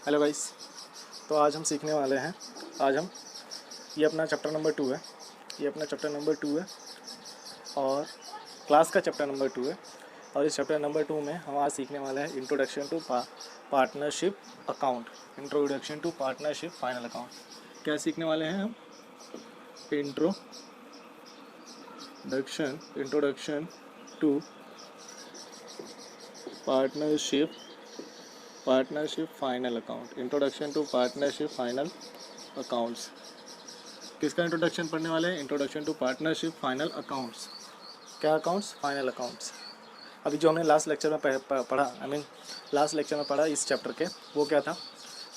Hello guys. तो आज हम सीखने वाले हैं। आज हम ये अपना चैप्टर नंबर 2 है। ये अपना चैप्टर नंबर 2 है और क्लास का चैप्टर नंबर 2 है। और इस चैप्टर नंबर 2 में हम आज सीखने वाले हैं introduction to partnership account. Introduction to partnership final account. क्या सीखने वाले हैं हम? Introduction to partnership final account. Introduction to partnership final accounts. किसका इंट्रोडक्शन पढ़ने वाले हैं? Introduction to partnership final accounts. क्या अकाउंट्स? Final accounts. अभी जो हमने लास्ट लेक्चर में पढ़ा, लास्ट लेक्चर में पढ़ा इस चैप्टर के, वो क्या था?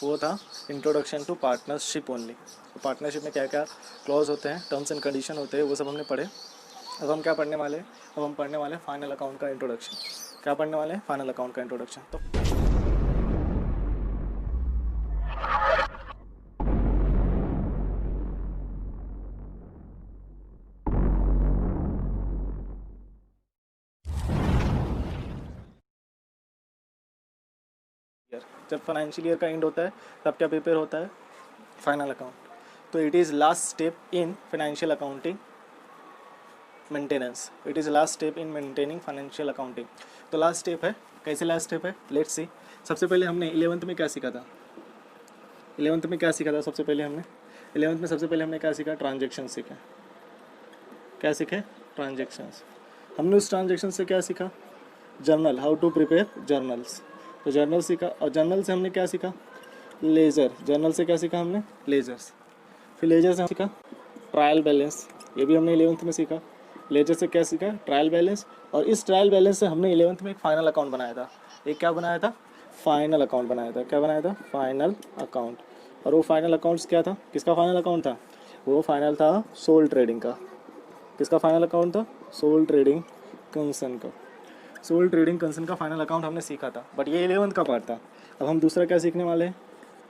वो था इंट्रोडक्शन टू पार्टनरशिप ओनली। तो पार्टनरशिप में क्या क्या क्लॉज होते हैं, टर्म्स एंड कंडीशन होते हैं, वो सब हमने पढ़े। अब हम क्या पढ़ने वाले हैं? अब हम पढ़ने वाले हैं फाइनल अकाउंट का इंट्रोडक्शन। क्या पढ़ने वाले हैं? फाइनल अकाउंट का इंट्रोडक्शन। तो जब फाइनेंशियल ईयर का एंड होता है तब क्या प्रिपेयर होता है? Final account. तो it is last step in financial accounting maintenance. It is last step in maintaining financial accounting. तो लास्ट स्टेप है। कैसे लास्ट स्टेप है? Let's see. सबसे पहले हमने 11th में क्या सीखा था? 11th में क्या सीखा था? सबसे पहले हमने 11th में सबसे पहले हमने क्या सीखा? ट्रांजेक्शन सीखा। क्या सीखे? ट्रांजेक्शन्स। हमने उस ट्रांजेक्शन से क्या सीखा? Journal, how to prepare journals. तो जर्नल सीखा। और जर्नल से हमने क्या सीखा? लेज़र। जर्नल से क्या सीखा हमने? लेजर्स। फिर लेजर से सीखा ट्रायल बैलेंस। ये भी हमने 11th में सीखा। लेजर से क्या सीखा? Trial balance. और इस ट्रायल बैलेंस से हमने 11th में एक फाइनल अकाउंट बनाया था। एक क्या बनाया था? फाइनल अकाउंट बनाया था। क्या बनाया था? Final account. और वो फाइनल अकाउंट्स क्या था? किसका फाइनल अकाउंट था? वो फाइनल था सोल ट्रेडिंग का। किसका फाइनल अकाउंट था? सोल ट्रेडिंग कंसर्न का। सोल ट्रेडिंग कंसर्न का फाइनल अकाउंट हमने सीखा था, बट ये 11th का पार्ट था। अब हम दूसरा क्या सीखने वाले हैं?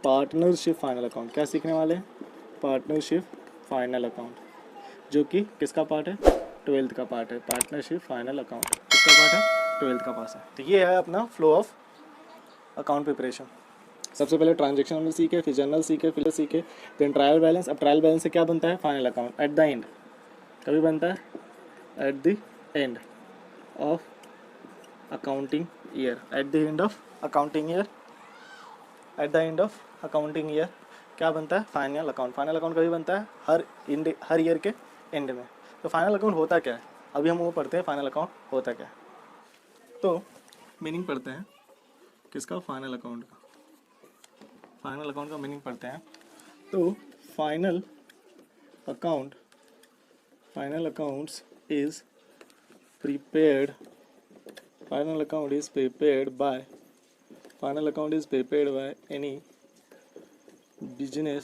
Partnership final account. क्या सीखने वाले हैं? पार्टनरशिप फाइनल अकाउंट, जो कि किसका पार्ट है? 12th का पार्ट है। पार्टनरशिप फाइनल अकाउंट किसका पार्ट है? 12th का पास है। तो ये है अपना फ्लो ऑफ अकाउंट प्रिपरेशन। सबसे पहले ट्रांजेक्शन हमने सीखे, फिर जर्नल सीखे, फिर सीखे, देन ट्रायल बैलेंस। अब ट्रायल बैलेंस से क्या बनता है? Final account at the end. कभी बनता है? At the end of accounting year. At the end of accounting year. At the end of accounting year क्या बनता है? Final account. फाइनल अकाउंट कभी बनता है? हर ईयर के एंड में। तो फाइनल अकाउंट होता क्या है? अभी हम वो पढ़ते हैं फाइनल अकाउंट होता क्या है। तो मीनिंग पढ़ते हैं किसका? फाइनल अकाउंट का। फाइनल अकाउंट का मीनिंग पढ़ते हैं। तो final accounts is prepared final account is prepared by any business.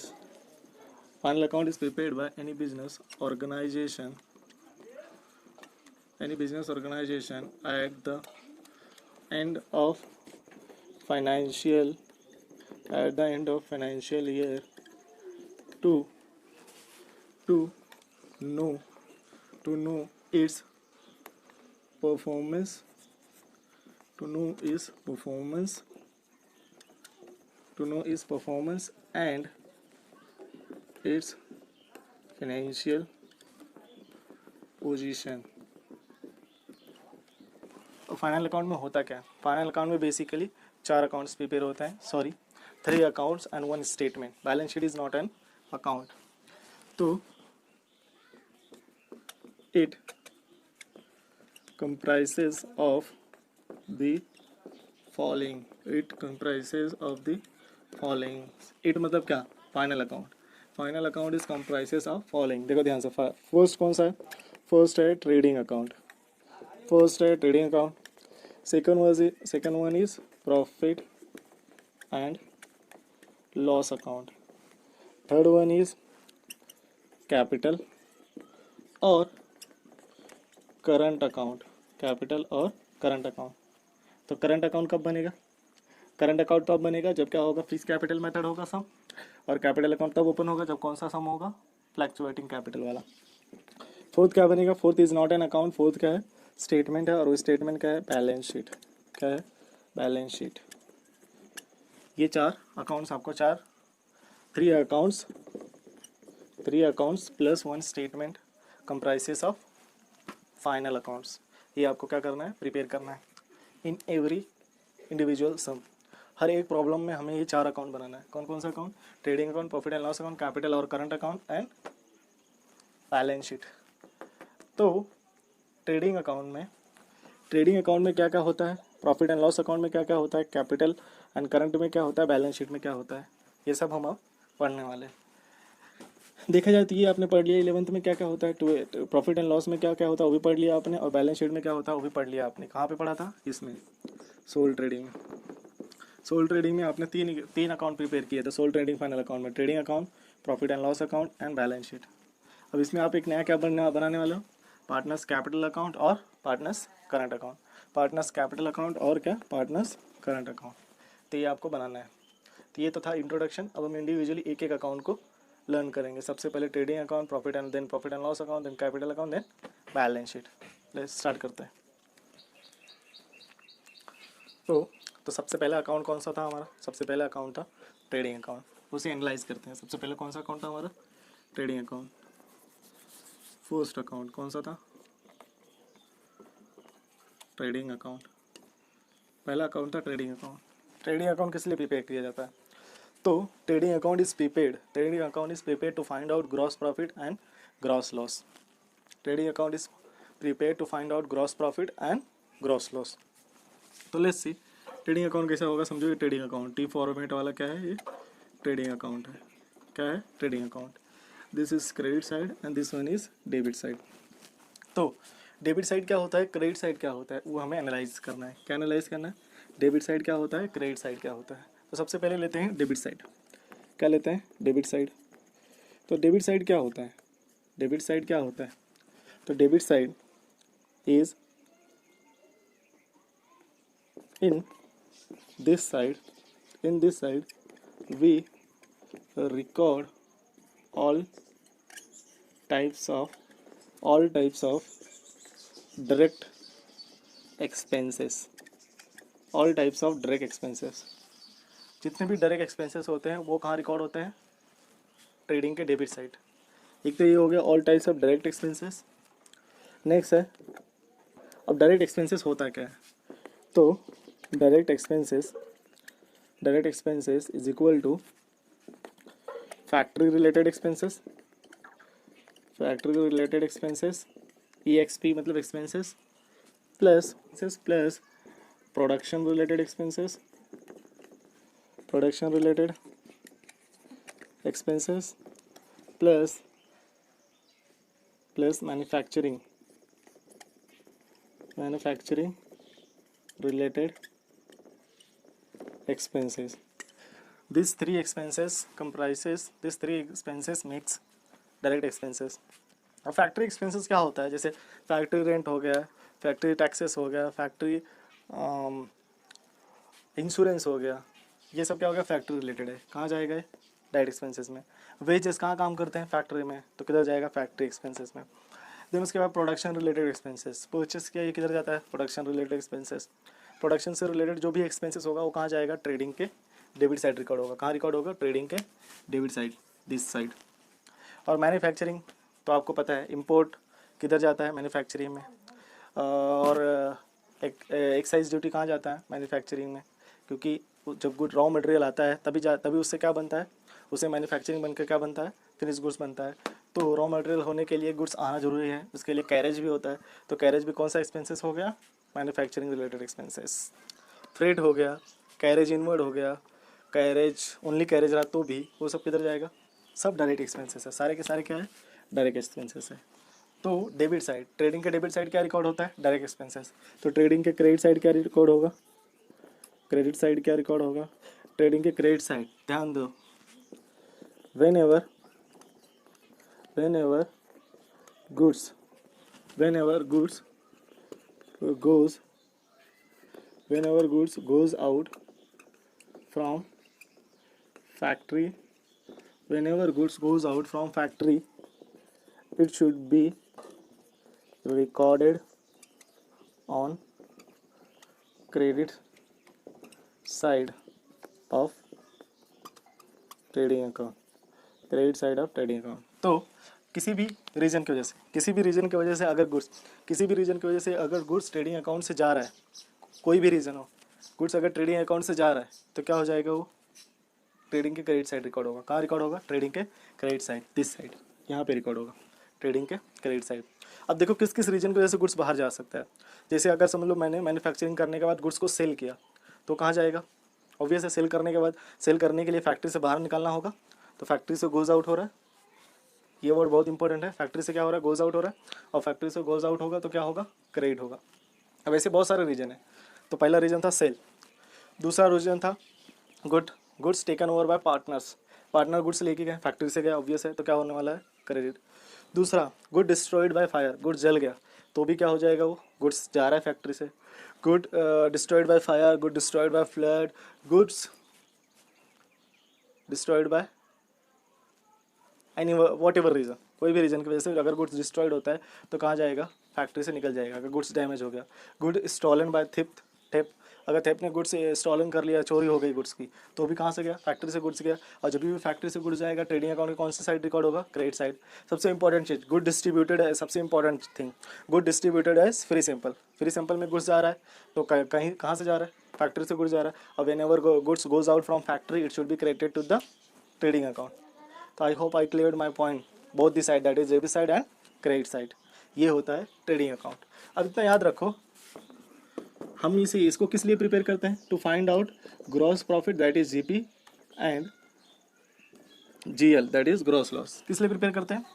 Final account is prepared by any business organization at the end of financial year to know its performance and its financial position. और final account में होता क्या है? Final account में basically 4 accounts prepare होते हैं, 3 accounts and 1 statement. Balance sheet is not an account. तो it comprises of the following. It मतलब क्या? Final account. Final account is comprises of following. देखो ध्यान से। फर्स्ट कौन सा है? फर्स्ट है trading account. Second one is profit and loss account. Third one is capital और करंट अकाउंट। तो करंट अकाउंट कब बनेगा? करंट अकाउंट तब बनेगा जब क्या होगा? फिक्स कैपिटल मेथड होगा सम। और कैपिटल अकाउंट तब ओपन होगा जब कौन सा सम होगा? फ्लैक्चुएटिंग कैपिटल वाला। फोर्थ क्या बनेगा? Fourth is not an account. Fourth क्या है? स्टेटमेंट है। और वो स्टेटमेंट क्या है? Balance sheet. क्या है? Balance sheet. ये 4 अकाउंट्स आपको 3 accounts plus 1 statement comprises of final accounts. ये आपको क्या करना है, प्रिपेयर करना है इन एवरी इंडिविजुअल सम। हर एक प्रॉब्लम में हमें ये 4 अकाउंट बनाना है। कौन कौन सा account? Trading account, profit and loss account, capital और current account and balance sheet. तो ट्रेडिंग अकाउंट में क्या क्या होता है, प्रॉफिट एंड लॉस अकाउंट में क्या क्या होता है, कैपिटल एंड करंट में क्या होता है, बैलेंस शीट में क्या होता है, ये सब हम अब पढ़ने वाले हैं। देखा जाए तो ये आपने पढ़ लिया 11th में क्या क्या होता है, प्रॉफिट एंड लॉस में क्या क्या होता है वो भी पढ़ लिया आपने, और बैलेंस शीट में क्या होता है वो भी पढ़ लिया आपने। कहाँ पे पढ़ा था? इसमें सोल ट्रेडिंग में आपने तीन अकाउंट प्रिपेयर किए थे सोल ट्रेडिंग फाइनल अकाउंट में, trading account, profit and loss account and balance sheet. अब इसमें आप एक नया क्या बनाने वाले हो, पार्टनर्स कैपिटल अकाउंट और partners current account, partners capital account और क्या, पार्टनर्स करंट अकाउंट। तो ये आपको बनाना है। तो ये तो था इंट्रोडक्शन। अब हम इंडिविजुअली एक एक अकाउंट को लर्न करेंगे। सबसे पहले trading account, profit and loss account, then capital account, then balance sheet. Let's start करते हैं। तो सबसे पहला अकाउंट कौन सा था हमारा? सबसे पहला अकाउंट था ट्रेडिंग अकाउंट। उसे एनालाइज करते हैं। सबसे पहले कौन सा अकाउंट था हमारा? Trading account. फर्स्ट अकाउंट कौन सा था? Trading account. पहला अकाउंट था ट्रेडिंग अकाउंट। ट्रेडिंग अकाउंट किस लिए प्रिपेयर किया जाता है? तो trading account is prepared to find out gross profit and gross loss. Trading account is prepared to find out gross profit and gross loss. तो let's see trading account कैसा होगा। समझो ये ट्रेडिंग अकाउंट टी फॉर्मेट वाला क्या है, ये trading account है। क्या है? Trading account. This is credit side and this one is debit side. तो डेबिट साइड क्या होता है, क्रेडिट साइड क्या होता है, वो हमें एनालाइज करना है। क्या एनालाइज करना है? डेबिट साइड क्या होता है, क्रेडिट साइड क्या होता है। तो सबसे पहले लेते हैं डेबिट साइड। क्या लेते हैं? Debit side. तो डेबिट साइड क्या होता है? डेबिट साइड क्या होता है? तो debit side is in this side we record all types of direct expenses, जितने भी डायरेक्ट एक्सपेंसेस होते हैं वो कहाँ रिकॉर्ड होते हैं? ट्रेडिंग के डेबिट साइड। एक तो ये हो गया all types of direct expenses. Next है, अब डायरेक्ट एक्सपेंसेस होता क्या है? तो direct expenses is equal to factory related expenses, EXP मतलब expenses, plus production related expenses, plus manufacturing related expenses. These three expenses makes direct expenses. अब factory expenses क्या होता है? जैसे फैक्ट्री रेंट हो गया, फैक्ट्री टैक्सेस हो गया, फैक्ट्री इंश्योरेंस हो गया, ये सब क्या हो गया? फैक्ट्री रिलेटेड है। कहाँ जाएगा? डायरेक्ट एक्सपेंसेस में। वेजेस कहाँ काम करते हैं? फैक्ट्री में, तो किधर जाएगा? फैक्ट्री एक्सपेंसेस में। देन उसके बाद प्रोडक्शन रिलेटेड एक्सपेंसेस, परचेस किया, ये किधर जाता है? Production related expenses. प्रोडक्शन से रिलेटेड जो भी एक्सपेंसेस होगा वो कहाँ जाएगा? ट्रेडिंग के डेबिट साइड रिकॉर्ड होगा। कहाँ रिकॉर्ड होगा? ट्रेडिंग के डेबिट साइड, दिस साइड। और मैन्युफैक्चरिंग तो आपको पता है, इंपोर्ट किधर जाता है? मैन्युफैक्चरिंग में। और एक्साइज ड्यूटी कहाँ जाता है? मैन्युफैक्चरिंग में। क्योंकि जब गुड रॉ मटेरियल आता है तभी उससे क्या बनता है? उससे मैन्युफैक्चरिंग बनकर क्या बनता है? फिनिश गुड्स बनता है। तो रॉ मटेरियल होने के लिए गुड्स आना जरूरी है, उसके लिए कैरेज भी होता है। तो कैरेज भी कौन सा एक्सपेंसेस हो गया? Manufacturing related expenses. फ्रेट हो गया, कैरेज इनवर्ड हो गया, कैरेज ओनली कैरेज रहा तो भी वो सब किधर जाएगा? सब डायरेक्ट एक्सपेंसेस है। सारे के सारे क्या है? डायरेक्ट एक्सपेंसेस है। तो डेबिट साइड, ट्रेडिंग के डेबिट साइड क्या रिकॉर्ड होता है? Direct expenses. तो ट्रेडिंग के क्रेडिट साइड क्या रिकॉर्ड होगा? ट्रेडिंग के क्रेडिट साइड ध्यान दो, whenever goods goes out from factory, it should be recorded on credit side of trading account, credit side of trading account. तो किसी भी रीजन की वजह से, किसी भी रीजन की वजह से अगर गुड्स, किसी भी रीजन की वजह से अगर गुड्स ट्रेडिंग अकाउंट से जा रहा है, कोई भी रीज़न हो, गुड्स अगर ट्रेडिंग अकाउंट से जा रहा है तो क्या हो जाएगा, वो ट्रेडिंग के क्रेडिट साइड रिकॉर्ड होगा। कहाँ रिकॉर्ड होगा, ट्रेडिंग के क्रेडिट साइड, दिस साइड, यहाँ पे रिकॉर्ड होगा ट्रेडिंग के क्रेडिट साइड। अब देखो किस किस रीजन की वजह से गुड्स बाहर जा सकता है। जैसे अगर समझ लो मैंने मैन्युफैक्चरिंग करने के बाद गुड्स को सेल किया तो कहाँ जाएगा, ऑब्वियस है सेल करने के बाद, सेल करने के लिए फैक्ट्री से बाहर निकालना होगा, तो फैक्ट्री से गोज आउट हो रहा है, ये वर्ड बहुत इंपॉर्टेंट है। फैक्ट्री से क्या हो रहा है, गोज आउट हो रहा है, और फैक्ट्री से गोज आउट होगा तो क्या होगा, क्रेडिट होगा। अब ऐसे बहुत सारे रीजन है। तो पहला रीजन था सेल, दूसरा रीजन था goods taken over by partners, partner goods लेके गए, फैक्ट्री से गए, ऑब्वियस है, तो क्या होने वाला है, क्रेडिट। दूसरा good destroyed by fire, goods जल गया तो भी क्या हो जाएगा, वो गुड्स जा रहा है फैक्ट्री से। Good destroyed by fire, good destroyed bye flood, goods destroyed by any what ever reason, कोई भी रीज़न की वजह से अगर गुड्स डिस्ट्रॉयड होता है तो कहाँ जाएगा, फैक्ट्री से निकल जाएगा। अगर गुड्स डैमेज हो गया, good stolen by theft, thief, अगर थेप ने गुड्स स्टॉलन कर लिया, चोरी हो गई गुड्स की, तो भी कहाँ से गया, फैक्ट्री से गुड्स गया। और जब भी फैक्ट्री से गुड्स जाएगा ट्रेडिंग अकाउंट की कौन सी साइड रिकॉर्ड होगा, क्रेडिट साइड। सबसे इंपॉर्टेंट चीज़ गुड डिस्ट्रीब्यूटेड है, सबसे इंपॉर्टेंट थिंग गुड डिस्ट्रीब्यूटेड है फ्री सिंपल, फ्री सिंपल में गुड्स जा रहा है तो कहीं कहाँ से जा रहा है, फैक्ट्री से गुड्स जा रहा है। और whenever goods goes out from factory it should be credited to the trading account. तो I hope I cleared my point, both the side, that is debit side and credit side, ये होता है trading account. अब इतना याद रखो, हम इसको किस लिए प्रिपेयर करते हैं, to find out gross profit that is GP and GL that is gross loss. किस लिए प्रिपेयर करते हैं,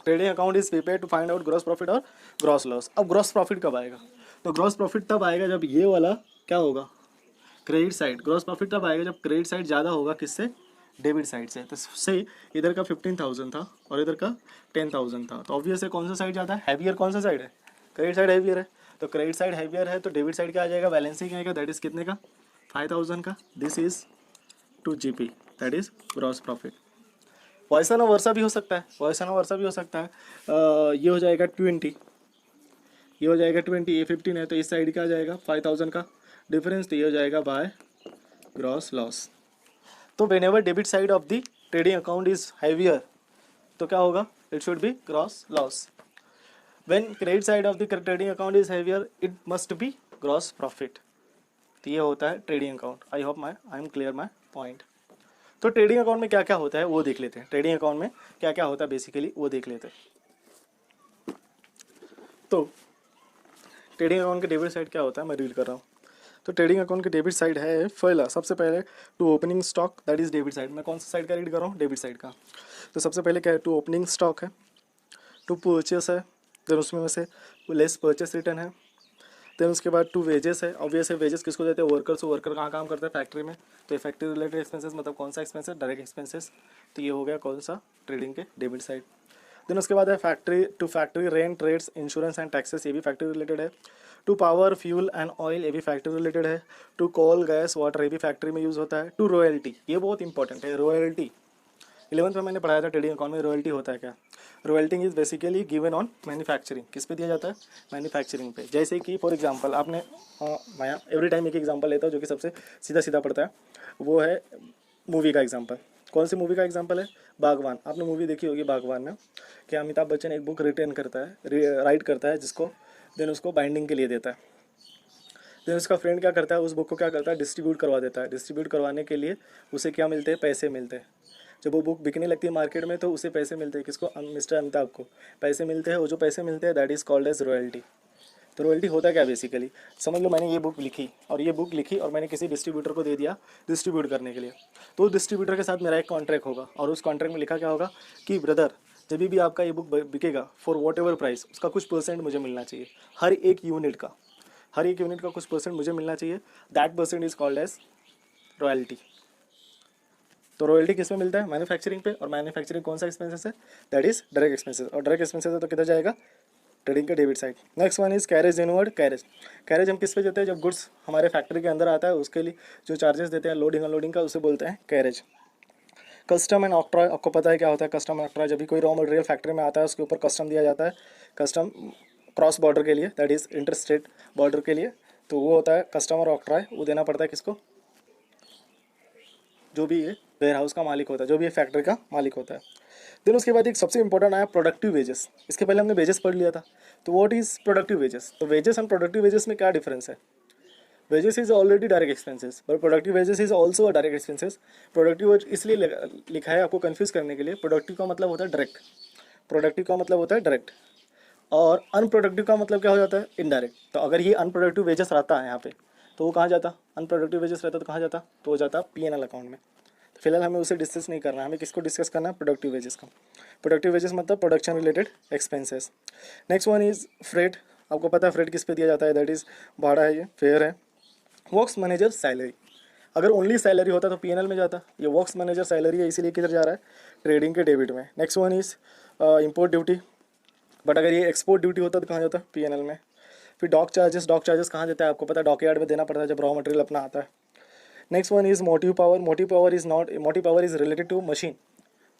trading account is prepare to find out gross profit और ग्रॉस लॉस। अब ग्रॉस प्रॉफिट कब आएगा, तो ग्रॉस प्रॉफिट तब आएगा जब ये वाला क्या होगा, क्रेडिट साइड। ग्रॉस प्रॉफिट तब आएगा जब क्रेडिट साइड ज़्यादा होगा किससे, डेबिट साइड से। तो से इधर का 15,000 था और इधर का 10,000 था, तो ऑब्वियस है कौन सा साइड ज़्यादा है, हैवियर कौन सा साइड है, क्रेडिट साइड हैवियर है। तो क्रेडिट साइड हैवियर है तो डेबिट साइड क्या आ जाएगा, बैलेंसिंग आएगा, दैट इज़ कितने का, 5,000 का। This is to GP that is gross profit. वैसा ना वर्षा भी हो सकता है, वैसा ना वर्षा भी हो सकता है। ये हो जाएगा 20, ये हो जाएगा 20, ये 15 है तो इस साइड का आ जाएगा 5,000 का डिफरेंस, तो ये हो जाएगा बाय ग्रॉस लॉस। तो when ever debit side of the trading account is heavier तो क्या होगा, it should B gross loss. When credit side of the trading account is heavier it must be gross profit. तो ये होता है trading account. I hope I am clear my point. तो trading account में क्या क्या होता है वो देख लेते हैं, ट्रेडिंग अकाउंट में क्या क्या होता है बेसिकली वो देख लेते हैं। तो ट्रेडिंग अकाउंट के डेबिट साइड क्या होता है, मैं रीड कर रहा हूँ। तो ट्रेडिंग अकाउंट के डेबिट साइड है, पहला सबसे पहले to opening stock that is debit side. मैं कौन सा साइड का रीड कर रहा हूँ, डेबिट साइड का। तो सबसे पहले क्या है, टू ओपनिंग स्टॉक है, टू परचेस है, देन उसमें से लेस परचेस रिटर्न है, देन उसके बाद टू वेजेस है। ऑब्वियस है वेजेस किसको देते हैं, वर्कर्स। वर्कर कहाँ काम करता है, फैक्ट्री में। तो ये फैक्ट्री रिलेटेड एक्सपेंसेस मतलब कौन सा एक्सपेंसेस, डायरेक्ट एक्सपेंसेस। तो ये हो गया कौन सा, ट्रेडिंग के डेबिट साइड। देन उसके बाद है factory, to factory rent, rates, insurance and taxes, ये भी फैक्ट्री रिलेटेड है। To power, fuel and oil, ये भी फैक्ट्री रिलेटेड है। टू कोल, गैस, वाटर, ये भी फैक्ट्री में यूज़ होता है। टू रॉयल्टी, ये बहुत इंपॉर्टेंट है, रॉयल्टी 11th में मैंने पढ़ाया था ट्रेडिंग अकाउंट में, रॉयल्टी होता है क्या। Royalty is basically given on manufacturing, किस पे दिया जाता है, मैन्युफैक्चरिंग पे। जैसे कि फॉर एग्जांपल आपने मैं एवरी टाइम एक एग्जांपल लेता हूँ जो कि सबसे सीधा सीधा पड़ता है, वो है मूवी का एग्जांपल। कौन सी मूवी का एग्जांपल है, बागवान। आपने मूवी देखी होगी बागवान में, कि अमिताभ बच्चन एक बुक रिटर्न करता है, राइट करता है जिसको, देन उसको बाइंडिंग के लिए देता है। देन उसका फ्रेंड क्या करता है, उस बुक को क्या करता है, डिस्ट्रीब्यूट करवा देता है। डिस्ट्रीब्यूट करवाने के लिए उसे क्या मिलते हैं, पैसे मिलते हैं। जब वो बुक बिकने लगती है मार्केट में तो उसे पैसे मिलते हैं, किसको, मिस्टर अमिताभ को पैसे मिलते हैं। वो जो पैसे मिलते हैं that is called as royalty. तो रॉयल्टी होता क्या बेसिकली, समझ लो मैंने ये बुक लिखी और मैंने किसी डिस्ट्रीब्यूटर को दे दिया डिस्ट्रीब्यूट करने के लिए। तो उस डिस्ट्रीब्यूटर के साथ मेरा एक कॉन्ट्रैक्ट होगा और उस कॉन्ट्रैक्ट में लिखा क्या होगा कि ब्रदर जब भी आपका ये बुक बिकेगा फॉर वॉट एवर प्राइस, उसका कुछ परसेंट मुझे मिलना चाहिए, हर एक यूनिट का कुछ परसेंट मुझे मिलना चाहिए। That percent is called as royalty. तो रॉयल्टी किस में मिलता है, मैन्युफैक्चरिंग पे। और मैन्युफैक्चरिंग कौन सा एक्सपेंसेस है, दैट इज डायरेक्ट एक्सपेंसेस। और डायरेक्ट एक्सपेंसेस है तो किधर जाएगा, ट्रेडिंग के debit side. Next one is carriage inward. Carriage हम किस पे देते हैं, जब गुड्स हमारे फैक्ट्री के अंदर आता है उसके लिए जो चार्जेस देते हैं लोडिंग अनलोडिंग का, उसे बोलते हैं कैरेज। कस्टम एंड ऑक्ट्रॉय, आपको पता है क्या होता है कस्टम एंड ऑक्ट्रॉय। जब भी कोई रॉ मटेरियल फैक्ट्री में आता है उसके ऊपर कस्टम दिया जाता है, कस्टम क्रॉस बॉर्डर के लिए, that is inter state border के लिए। तो वो होता है कस्टम और ऑक्ट्रॉय, वो देना पड़ता है किसको, जो भी ये वेयर हाउस का मालिक होता है, जो भी फैक्ट्री का मालिक होता है। देन उसके बाद एक सबसे इंपॉर्टेंट आया प्रोडक्टिव वेजेस। इसके पहले हमने वेजेस पढ़ लिया था, तो व्हाट इज प्रोडक्टिव वेजेस। तो वेजेस एंड प्रोडक्टिव वेजेस में क्या डिफरेंस है। Wages is already direct expenses, but productive wages is also a direct expenses. Productive इसलिए लिखा है आपको कंफ्यूज करने के लिए। प्रोडक्टिव का मतलब होता है डायरेक्ट, प्रोडक्टिव का मतलब होता है डायरेक्ट, और अनप्रोडक्टिव का मतलब क्या हो जाता है, इनडायरेक्ट। तो अगर ये अनप्रोडक्टिव वेजेस रहता है यहाँ पे, तो वो कहाँ जाता, अनप्रोडक्टिव वेजेस रहता तो कहाँ जाता, तो वो जाता P&L अकाउंट में। तो फिलहाल हमें उसे डिस्कस नहीं करना है, हमें किसको डिस्कस करना है, प्रोडक्टिव वेजेस का। प्रोडक्टिव वेजेस मतलब production related expenses. Next one is freight. आपको पता है फ्रेट किस पे दिया जाता है, दैट इज भाड़ा है, ये फेयर है। वर्क्स मैनेजर सैलरी, अगर ओनली सैलरी होता तो P&L में जाता, ये वर्क्स मैनेजर सैलरी है इसीलिए किधर जा रहा है, ट्रेडिंग के डेबिट में। Next one is import duty, but अगर ये एक्सपोर्ट ड्यूटी होता तो कहाँ जाता है, P&L में। फिर डॉक चार्जेस, डॉक चार्जेस कहाँ देता है, आपको पता है डॉक यार्ड में देना पड़ता है जब रॉ मटेरियल अपना आता है। Next one is motive power. Motive power is not, motive power is related to machine,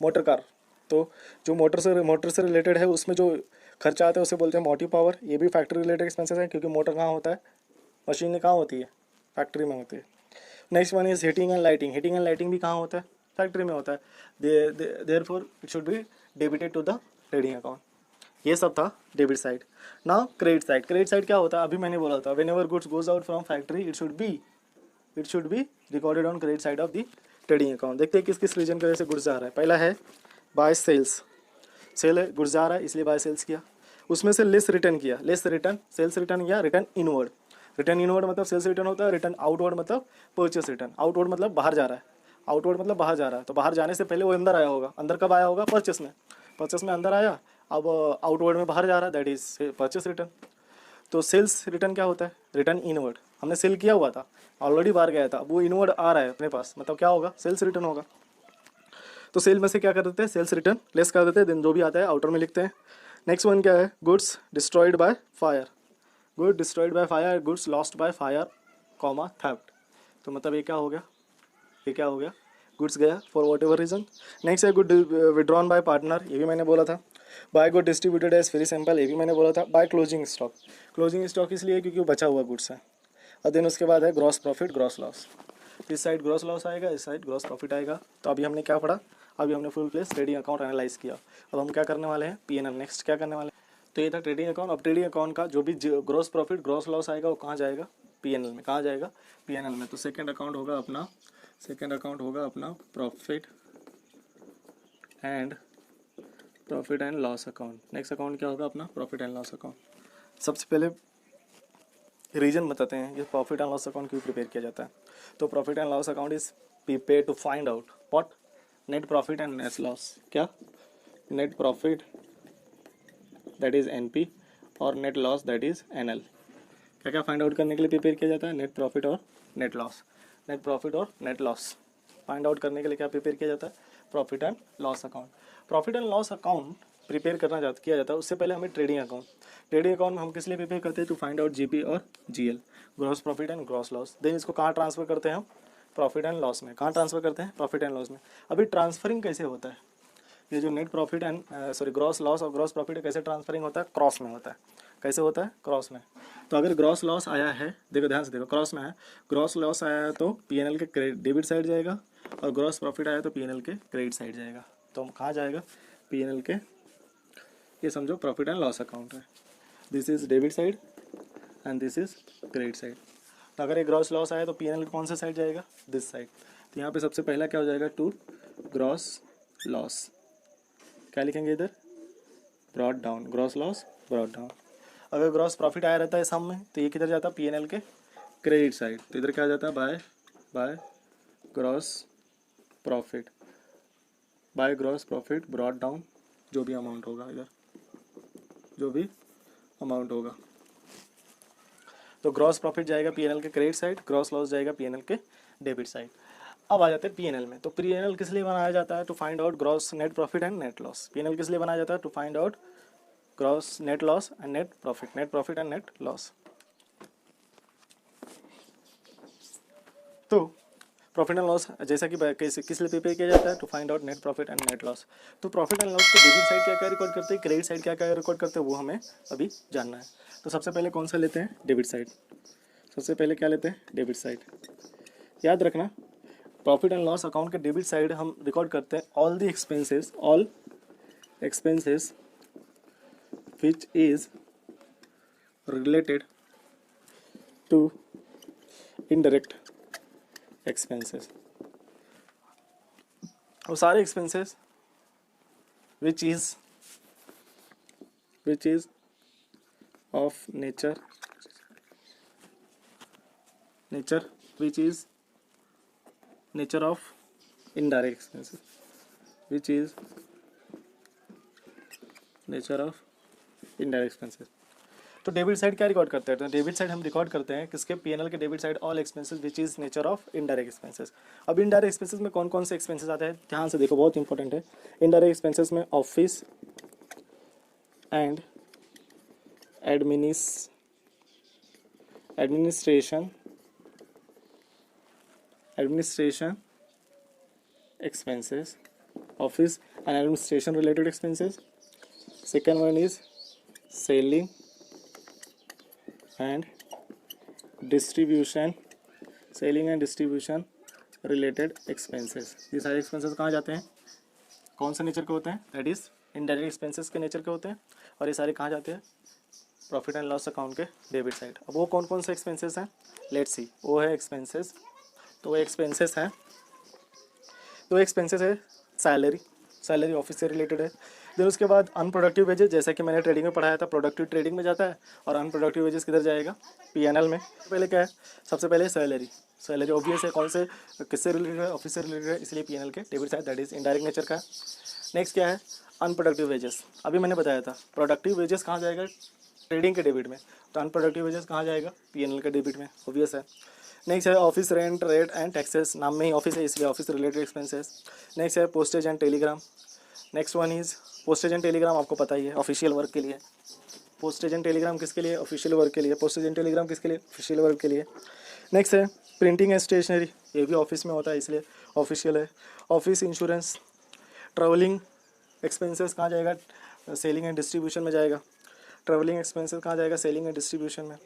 motor car. तो जो मोटर से रिलेटेड है उसमें जो खर्चा आता है उसे बोलते हैं मोटिव पावर। ये भी फैक्ट्री रिलेटेड एक्सपेंसेस है, क्योंकि मोटर कहाँ होता है, मशीन कहाँ होती है, फैक्ट्री में होती है। Next one is heating and lighting. Heating and lighting भी कहाँ होता है, फैक्ट्री में होता है। Therefore it should be debited to the trading account. ये सब था debit side. Now credit side. Credit side क्या होता है, अभी मैंने बोला था, whenever goods goes out from factory it should be recorded on credit side of the trading account. देखते हैं किस किस रीजन की वजह से गुड्स जा रहा है। पहला है बाय सेल्स, सेल है, गुड्स जा रहा है इसलिए बाय सेल्स किया। उसमें से लेस रिटर्न किया, लेस रिटर्न, सेल्स रिटर्न या रिटर्न इनवर्ड। रिटर्न इनवर्ड मतलब सेल्स रिटर्न होता है, रिटर्न आउटवर्ड मतलब परचेस रिटर्न। आउटवर्ड मतलब बाहर जा रहा है, आउटवर्ड मतलब बाहर जा रहा है, तो बाहर जाने से पहले वो अंदर आया होगा। अंदर कब आया होगा, परचेस में, परचेस में अंदर आया, अब आउटवर्ड में बाहर जा रहा है, दैट इज परचेस रिटर्न। तो सेल्स रिटर्न क्या होता है, रिटर्न इनवर्ड। हमने सेल किया हुआ था, ऑलरेडी बाहर गया था, अब वो इनवर्ड आ रहा है अपने पास, मतलब क्या होगा, सेल्स रिटर्न होगा। तो सेल में से क्या कर देते हैं, सेल्स रिटर्न लेस कर देते हैं, देन जो भी आता है आउटर में लिखते हैं। नेक्स्ट वन क्या है, goods destroyed by fire. Good destroyed by fire, goods lost by fire comma theft. तो मतलब ये क्या हो गया, ये क्या हो गया, गुड्स गया for whatever reason. Next है गुड विड्रॉन बाय पार्टनर, ये भी मैंने बोला था। By good distributed as free sample, ये भी मैंने बोला था। By closing stock, closing stock इसलिए क्योंकि वो बचा हुआ गुड्स है। और देन उसके बाद है ग्रॉस प्रॉफिट, ग्रॉस लॉस। इस साइड ग्रॉस लॉस आएगा, इस साइड ग्रॉस प्रॉफिट आएगा। तो अभी हमने क्या पढ़ा, अभी हमने full place trading account analyse किया। अब हम क्या करने वाले हैं, P&L। नेक्स्ट क्या करने वाले हैं, तो ये था ट्रेडिंग अकाउंट। अब ट्रेडिंग अकाउंट का जो भी ग्रॉस प्रॉफिट ग्रॉस लॉस आएगा वो कहाँ जाएगा, P&L में। कहाँ जाएगा, P&L में। तो सेकंड अकाउंट होगा अपना, सेकंड अकाउंट होगा अपना profit and loss account. Next account क्या होगा अपना, प्रॉफिट एंड लॉस अकाउंट। सबसे पहले रीजन बताते हैं कि प्रॉफिट एंड लॉस अकाउंट क्यों प्रिपेयर किया जाता है। तो profit and loss account is prepare to find out what, net profit and net loss. क्या, net profit that is NP और net loss that is NL। क्या क्या फाइंड आउट करने के लिए प्रिपेयर किया जाता है, नेट प्रॉफिट और नेट लॉस। नेट प्रॉफिट और नेट लॉस फाइंड आउट करने के लिए क्या प्रिपेयर किया जाता है, profit and loss account. Profit and loss account prepare किया जाता है। उससे पहले हमें ट्रेडिंग अकाउंट, ट्रेडिंग अकाउंट में हम किस लिए प्रिपेयर करते हैं, टू फाइंड आउट GP और GL, gross profit and gross loss. Then इसको कहाँ ट्रांसफर करते हैं हम, प्रॉफिट एंड लॉस में। कहाँ ट्रांसफर करते हैं, प्रॉफिट एंड लॉस में। अभी ट्रांसफरिंग कैसे होता है, ये जो net profit and gross loss और ग्रॉस प्रॉफिट कैसे ट्रांसफरिंग होता है, क्रॉस में होता है। कैसे होता है, क्रॉस में। तो अगर ग्रॉस लॉस आया है, देखो ध्यान से देखो, क्रॉस में है, ग्रॉस लॉस आया है तो P&L के डेबिट साइड जाएगा, और ग्रॉस प्रॉफिट आया तो P&L के क्रेडिट साइड जाएगा। तो कहाँ जाएगा, P&L के, ये समझो प्रॉफिट एंड लॉस अकाउंट है। This is debit side and this is credit side. तो अगर ये ग्रॉस लॉस आया तो P&L कौन सा साइड जाएगा, दिस साइड। तो यहाँ पे सबसे पहला क्या हो जाएगा, टू ग्रॉस लॉस। क्या लिखेंगे इधर, brought down, gross loss brought down. अगर ग्रॉस प्रॉफिट आया रहता है सामने तो ये किधर जाता है, P&L के क्रेडिट साइड। तो इधर क्या जाता है, by gross profit, by gross profit brought down, जो भी अमाउंट होगा इधर, जो भी अमाउंट होगा। तो ग्रॉस प्रॉफिट जाएगा P&L के क्रेडिट साइड, ग्रॉस लॉस जाएगा P&L के डेबिट साइड। अब आ जाते हैं P&L में। तो P&L किस लिए बनाया जाता है, to find out gross net profit and net loss. P&L किस लिए बनाया जाता है, to find out gross net loss and net profit and net loss. तो प्रॉफिट एंड लॉस जैसा कि कैसे किस लिए प्रिपेयर किया जाता है, to find out net profit and net loss. तो प्रॉफिट एंड लॉस के डेबिट साइड क्या क्या रिकॉर्ड करते हैं, क्रेडिट साइड क्या क्या रिकॉर्ड करते हैं, वो हमें अभी जानना है। तो सबसे पहले कौन सा लेते हैं, डेबिट साइड। सबसे पहले क्या लेते हैं, डेबिट साइड। याद रखना प्रॉफिट एंड लॉस अकाउंट के डेबिट साइड हम रिकॉर्ड करते हैं all expenses which is related to indirect expenses. वो सारे expenses which is of nature which is nature of indirect expenses, which is nature of indirect expenses. तो debit side क्या record करते हैं? तो डेबिट साइड हम रिकॉर्ड करते हैं किसके? पीएनएल के debit side all expenses which is nature of indirect expenses. अब इनडायरेक्ट एक्सपेंसेस में कौन कौन से एक्सपेंसेस आते हैं ध्यान से देखो, बहुत इंपॉर्टेंट है. इनडायरेक्ट एक्सपेंसेस में office and administration expenses, office and administration related expenses. Second one is selling and distribution related expenses. ये सारे expenses कहाँ जाते हैं? कौन से नेचर के होते हैं? दैट इज इनडायरेक्ट एक्सपेंसेस के नेचर के होते हैं. और ये सारे कहाँ जाते हैं? प्रॉफिट एंड लॉस अकाउंट के डेबिट साइड. अब वो कौन कौन से एक्सपेंसेस हैं? Let's see. वो है एक्सपेंसेस. तो वो एक्सपेंसेस है सैलरी ऑफिस से रिलेटेड है. देन उसके बाद अनप्रोडक्टिव वेजेस, जैसा कि मैंने ट्रेडिंग में पढ़ाया था, प्रोडक्टिव ट्रेडिंग में जाता है और अनप्रोडक्टिव वेजेस किधर जाएगा? पीएनएल में. पहले क्या है? सबसे पहले सैलरी ऑब्वियस है. कौन से किससे रिलेटेड है? ऑफिस से रिलेटेड है, इसलिए पीएनएल के debit side that is indirect nature का. नेक्स्ट क्या है? Unproductive wages. अभी मैंने बताया था प्रोडक्टिव वेजेस कहाँ जाएगा? ट्रेडिंग के डेबिट में. तो अनप्रोडक्टिव वेजेस कहाँ जाएगा? पीएनएल के डेबिट में, ऑब्वियस है. नेक्स्ट है office rent rate and taxes. नाम में ही ऑफिस है इसलिए ऑफिस रिलेटेड एक्सपेंसेस. नेक्स्ट है postage and Telegram. Next one is postage and Telegram. आपको पता ही है ऑफिशियल वर्क के लिए. पोस्टेज एंड टेलीग्राम किसके लिए? ऑफिशियल वर्क के लिए. पोस्टेज एंड टेलीग्राम किसके लिए? ऑफिशियल वर्क के लिए. नेक्स्ट है प्रिंटिंग एंड स्टेशनरी. ये भी ऑफिस में होता है इसलिए ऑफिशियल है. Office insurance. ट्रैवलिंग एक्सपेंसेस कहाँ जाएगा? सेलिंग एंड डिस्ट्रीब्यूशन में जाएगा. ट्रैवलिंग एक्सपेंसेस कहाँ जाएगा? सेलिंग एंड डिस्ट्रीब्यूशन में.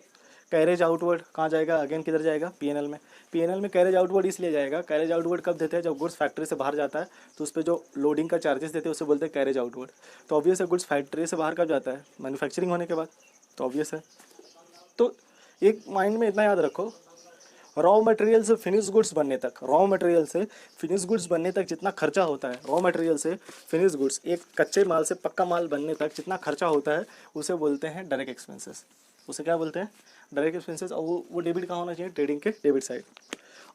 कैरेज आउटवर्ड कहाँ जाएगा? अगेन किधर जाएगा? पीएनएल में. पीएनएल में कैरेज आउटवर्ड इसलिए जाएगा, कैरेज आउटवर्ड कब देते हैं? जब गुड्स फैक्ट्री से बाहर जाता है तो उस पर जो लोडिंग का चार्जेस देते हैं उसे बोलते हैं कैरेज आउटवर्ड. तो ऑब्वियस है गुड्स फैक्ट्री से बाहर कब जाता है? मैन्युफैक्चरिंग होने के बाद. तो ऑब्वियस है. तो एक माइंड में इतना याद रखो, रॉ मटेरियल से फिनिश गुड्स बनने तक जितना खर्चा होता है, रॉ मटेरियल से फिनिश गुड्स, एक कच्चे माल से पक्का माल बनने तक जितना खर्चा होता है उसे बोलते हैं डायरेक्ट एक्सपेंसेस. उसे क्या बोलते हैं? Direct expenses. और वो डेबिट कहाँ होना चाहिए? ट्रेडिंग के डेबिट साइड.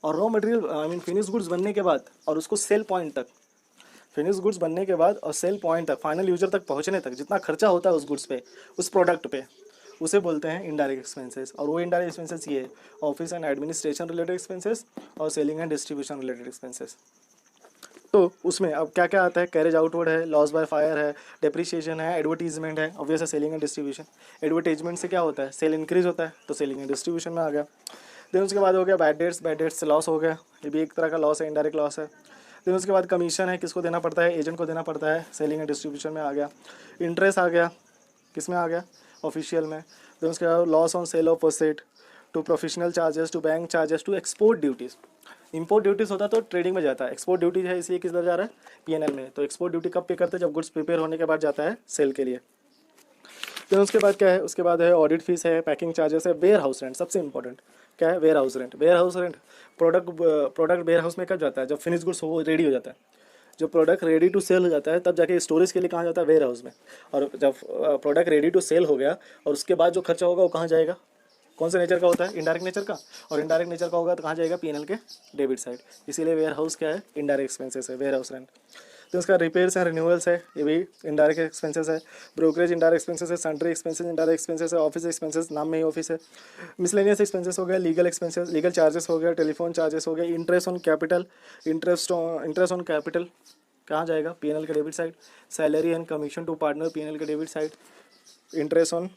और रॉ मटेरियल फिनिश गुड्स बनने के बाद और उसको सेल पॉइंट तक, फिनिश गुड्स बनने के बाद और सेल पॉइंट तक, फाइनल यूजर तक पहुँचने तक जितना खर्चा होता है उस गुड्स पे, उस प्रोडक्ट पे, उसे बोलते हैं इनडायरेक्ट एक्सपेंसेस. और वो इनडायरेक्ट एक्सपेंसेस ये है office and administration related expenses और selling and distribution related expenses. तो उसमें अब क्या क्या आता है? कैरेज आउटवर्ड है, लॉस बाय फायर है, डेप्रिसिएशन है, एडवर्टीजमेंट है, ऑब्वियस है सेलिंग एंड डिस्ट्रीब्यूशन. एडवर्टीजमेंट से क्या होता है? सेल इंक्रीज होता है, तो सेलिंग एंड डिस्ट्रीब्यूशन में आ गया. देन उसके बाद हो गया बैड डेट्स से लॉस हो गया, ये भी एक तरह का लॉस है, इनडायरेक्ट लॉस है. देन उसके बाद कमीशन है, किसको देना पड़ता है? एजेंट को देना पड़ता है, सेलिंग एंड डिस्ट्रीब्यूशन में आ गया. इंटरेस्ट आ गया, किस में आ गया? ऑफिशियल में. देन उसके बाद loss on sale of asset, to professional charges, to bank charges, to export duties. Import duties होता है तो ट्रेडिंग में जाता है, एक्सपोर्ट ड्यूटीज है इसलिए किधर जा रहा है? पीएनएल में. तो एक्सपोर्ट ड्यूटी कब पे करते हैं? जब गुड्स प्रिपेयर होने के बाद जाता है सेल के लिए. फिर उसके बाद क्या है? उसके बाद है ऑडिट फीस है, पैकिंग चार्जेस है, वेयर हाउस रेंट. सबसे इंपॉर्टेंट क्या है? Warehouse rent. Product warehouse में कब जाता है? जब फिनिश गुड्स हो रेडी हो जाता है. जो प्रोडक्ट रेडी टू सेल हो जाता है तब जाके स्टोरेज के लिए कहाँ जाता है? वेयर हाउस में. और जब प्रोडक्ट रेडी टू सेल हो गया और उसके बाद जो खर्चा होगा वो कहाँ जाएगा? कौन से नेचर का होता है? इनडायरेक्ट नेचर का. और इनडायरेक्ट नेचर का होगा तो कहाँ जाएगा? पीएनएल के डेबिट साइड. इसीलिए वेयर हाउस क्या है? इनडायरेक्ट एक्सपेंसेस है, वेयर हाउस रेंट. तो उसका रिपेयर्स एंड रिन्यूअल्स है, ये भी इनडायरेक्ट एक्सपेंसेस है. ब्रोकरेज इनडायरेक्ट एक्सपेंसेस है. सन्ड्री एक्सपेंसेस इनडायरेक्ट एक्सपेंसेस है. ऑफिस एक्सपेंसेस, नाम में ही ऑफिस है. मिसलेनियस एक्सपेंसेस हो गया. लीगल एक्सपेंसेस, लीगल चार्जेस हो गया. टेलीफोन चार्जेस हो गया. इंटरेस्ट ऑन कैपिटल कहाँ जाएगा? पीएनएल के debit side. Salary and commission to partner, PNL के debit side. Interest on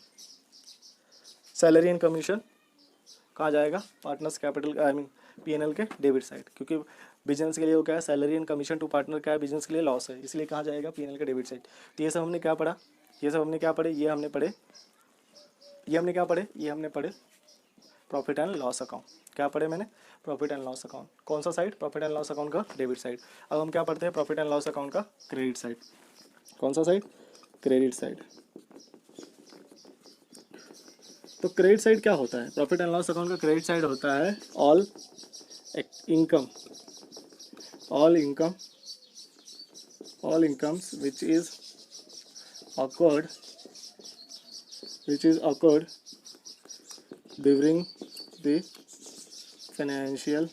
salary and commission कहाँ जाएगा? पार्टनर्स कैपिटल पीएनएल के डेबिट साइड. क्योंकि बिजनेस के लिए वो क्या है? Salary and commission to partner क्या है? बिजनेस के लिए लॉस है, इसलिए कहाँ जाएगा? पीएनएल के डेबिट साइड. तो ये सब हमने क्या पढ़ा? ये हमने पढ़े प्रॉफिट एंड लॉस अकाउंट। क्या पढ़े मैंने? Profit and loss account. कौन सा side? Profit and loss account का डेबिट साइड। अब हम क्या पढ़ते हैं? प्रॉफिट एंड लॉस अकाउंट का क्रेडिट साइड। कौन सा साइड? Credit side. तो क्रेडिट साइड क्या होता है? प्रॉफिट एंड लॉस अकाउंट का क्रेडिट साइड होता है all income, all income, all incomes which is occurred during the financial